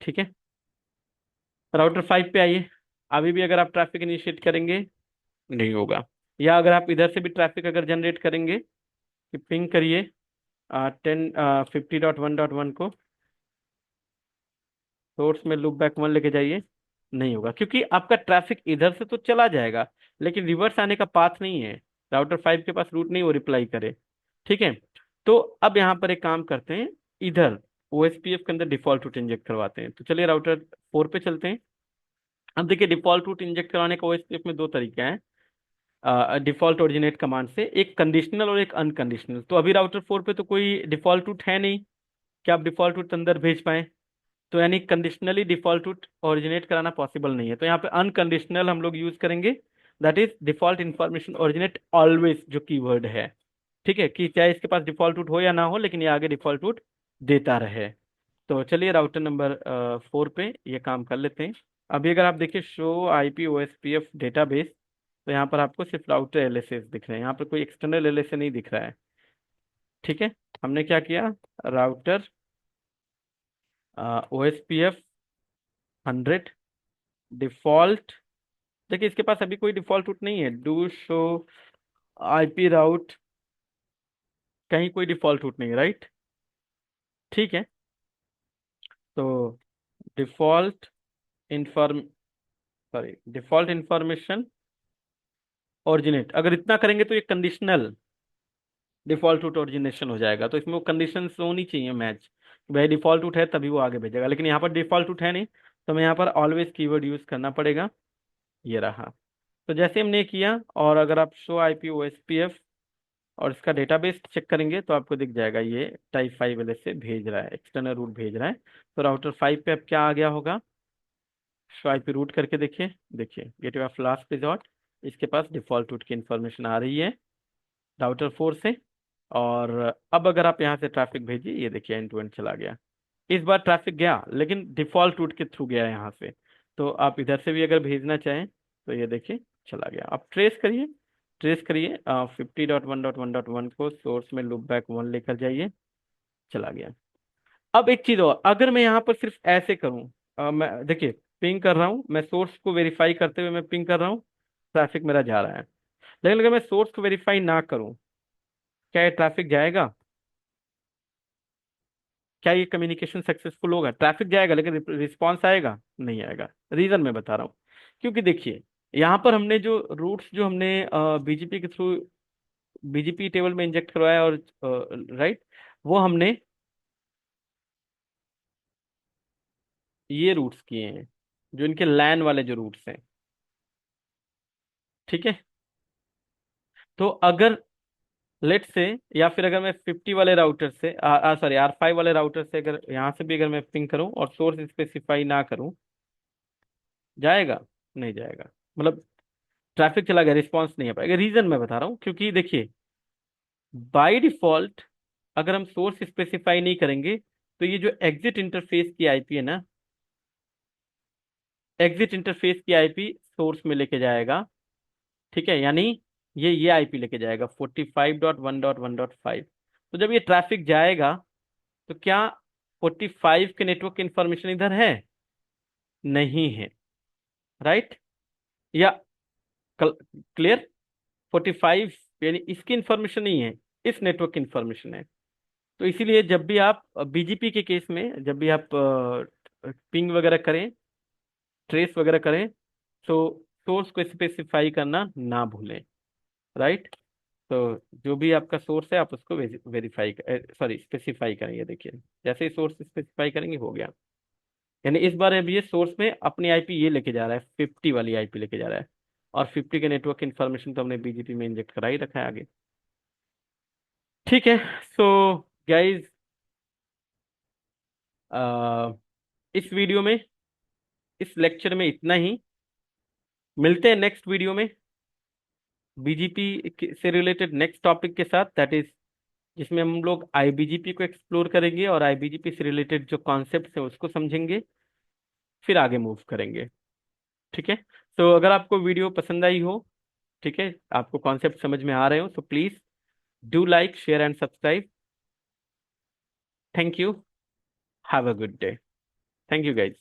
ठीक है। राउटर 5 पे आइए, अभी भी अगर आप ट्रैफिक इनिशिएट करेंगे नहीं होगा, या अगर आप इधर से भी ट्रैफिक अगर जनरेट करेंगे कि पिंग करिए 50.1.1 को, सोर्स में लूप बैक 1 लेके जाइए, नहीं होगा, क्योंकि आपका ट्रैफिक इधर से तो चला जाएगा लेकिन रिवर्स आने का पाथ नहीं है, राउटर 5 के पास रूट नहीं वो रिप्लाई करे, ठीक है। तो अब यहाँ पर एक काम करते हैं, इधर OSPF के अंदर डिफॉल्ट रूट इंजेक्ट करवाते हैं। तो चलिए राउटर 4 पे चलते हैं। अब देखिए डिफॉल्ट रूट इंजेक्ट करवाने का OSPF में दो तरीका है, डिफॉल्ट ओरिजिनेट कमांड से, एक कंडीशनल और एक अनकंडीशनल। तो अभी राउटर 4 पे तो कोई डिफॉल्ट रूट है नहीं कि आप डिफॉल्ट रूट अंदर भेज पाए, तो यानी कंडीशनली डिफॉल्ट रूट ओरिजिनेट कराना पॉसिबल नहीं है। तो यहाँ पे अनकंडीशनल हम लोग यूज करेंगे, that is default information originate always, जो कीवर्ड है, ठीक है, कि चाहे इसके पास डिफॉल्ट रूट हो या ना हो लेकिन ये आगे डिफॉल्ट रूट देता रहे। तो चलिए राउटर नंबर 4 पे ये काम कर लेते हैं। अभी अगर आप देखिए शो आईपी OSPF डेटाबेस, तो यहाँ पर आपको सिर्फ राउटर LSS दिख रहे हैं, यहाँ पर कोई एक्सटर्नल LSA नहीं दिख रहा है, ठीक है। हमने क्या किया, राउटर OSPF 100 डिफॉल्ट, देखिए इसके पास अभी कोई डिफॉल्ट रूट नहीं है, डू शो आईपी राउट, कहीं कोई डिफॉल्ट रूट नहीं है, राइट, ठीक है। तो default inform sorry default information originate, अगर इतना करेंगे तो ये कंडीशनल डिफॉल्ट रूट ओरिजिनेशन हो जाएगा, तो इसमें वो कंडीशन होनी चाहिए मैच, भाई डिफॉल्ट रूट है तभी वो आगे भेजेगा, लेकिन यहाँ पर डिफॉल्ट रूट है नहीं, तो हमें यहाँ पर ऑलवेज कीवर्ड यूज करना पड़ेगा। ये रहा। तो जैसे हमने किया, और अगर आप शो आईपी OSPF और इसका डेटाबेस चेक करेंगे तो आपको दिख जाएगा ये टाइप 5 वाले से भेज रहा है, एक्सटर्नल रूट भेज रहा है। तो राउटर 5 पे अब क्या आ गया होगा, शो आईपी रूट करके देखिए, देखिए गेटवे ऑफ लास्ट रिजॉर्ट, इसके पास डिफॉल्ट रूट की इंफॉर्मेशन आ रही है राउटर 4 से। और अब अगर आप यहाँ से ट्रैफिक भेजिए, ये देखिए एंड टू एंड चला गया, इस बार ट्रैफिक गया लेकिन डिफॉल्ट रूट के थ्रू गया यहाँ से। तो आप इधर से भी अगर भेजना चाहें तो ये देखिए चला गया। आप ट्रेस करिए, ट्रेस करिए 50.1.1.1 को सोर्स में लूप बैक 1 लेकर जाइए, चला गया। अब एक चीज और, अगर मैं यहाँ पर सिर्फ ऐसे करूँ, मैं देखिए पिंग कर रहा हूँ, मैं सोर्स को वेरीफाई करते हुए मैं पिंग कर रहा हूँ, ट्रैफिक मेरा जा रहा है, लेकिन अगर मैं सोर्स को वेरीफाई ना करूँ, क्या ये ट्रैफिक जाएगा? क्या ये कम्युनिकेशन सक्सेसफुल होगा? ट्रैफिक जाएगा लेकिन रिस्पॉन्स आएगा नहीं? आएगा। रीजन मैं बता रहा हूँ, क्योंकि देखिए यहाँ पर हमने जो रूट्स जो हमने बीजीपी के थ्रू बीजीपी टेबल में इंजेक्ट करवाया और राइट, वो हमने ये रूट्स किए हैं, जो इनके लैन वाले जो रूट्स हैं। ठीक है। तो अगर लेट से, या फिर अगर मैं 50 वाले राउटर से सॉरी R5 वाले राउटर से अगर यहाँ से भी अगर मैं पिंग करूँ और सोर्स स्पेसिफाई ना करूँ, जाएगा? नहीं जाएगा। मतलब ट्रैफिक चला गया, रिस्पॉन्स नहीं आ पाएगा। रीजन मैं बता रहा हूँ, क्योंकि देखिए बाय डिफॉल्ट अगर हम सोर्स स्पेसिफाई नहीं करेंगे तो ये जो एग्जिट इंटरफेस की आईपी है ना, एग्जिट इंटरफेस की आईपी सोर्स में लेके जाएगा। ठीक है, यानी ये आईपी लेके जाएगा 45.1.1.5। तो जब ये ट्रैफिक जाएगा तो क्या 45 के नेटवर्क इंफॉर्मेशन इधर है? नहीं है। राइट? या क्लियर? 45 यानी इसकी इंफॉर्मेशन नहीं है, इस नेटवर्क की इंफॉर्मेशन है। तो इसीलिए जब भी आप बीजीपी के केस में जब भी आप पिंग वगैरह करें, ट्रेस वगैरह करें, तो सोर्स को स्पेसिफाई करना ना भूलें। राइट? तो जो भी आपका सोर्स है आप उसको वेरीफाई सॉरी स्पेसिफाई करेंगे। देखिए जैसे ही सोर्स स्पेसिफाई करेंगे हो गया। यानी इस बार अब ये सोर्स में अपनी आईपी ये लेके जा रहा है, 50 वाली आईपी लेके जा रहा है। और 50 के नेटवर्क इन्फॉर्मेशन तो हमने बीजीपी में इंजेक्ट करा ही रखा है आगे। ठीक है। सो गाइज, इस वीडियो में, इस लेक्चर में इतना ही। मिलते हैं नेक्स्ट वीडियो में बीजीपी से रिलेटेड नेक्स्ट टॉपिक के साथ, दैट इज जिसमें हम लोग आईबीजीपी को एक्सप्लोर करेंगे और आईबीजीपी से रिलेटेड जो कॉन्सेप्ट्स हैं उसको समझेंगे, फिर आगे मूव करेंगे। ठीक है। तो अगर आपको वीडियो पसंद आई हो, ठीक है, आपको कॉन्सेप्ट समझ में आ रहे हो, तो please do like share and subscribe. Thank you. Have a good day. Thank you guys.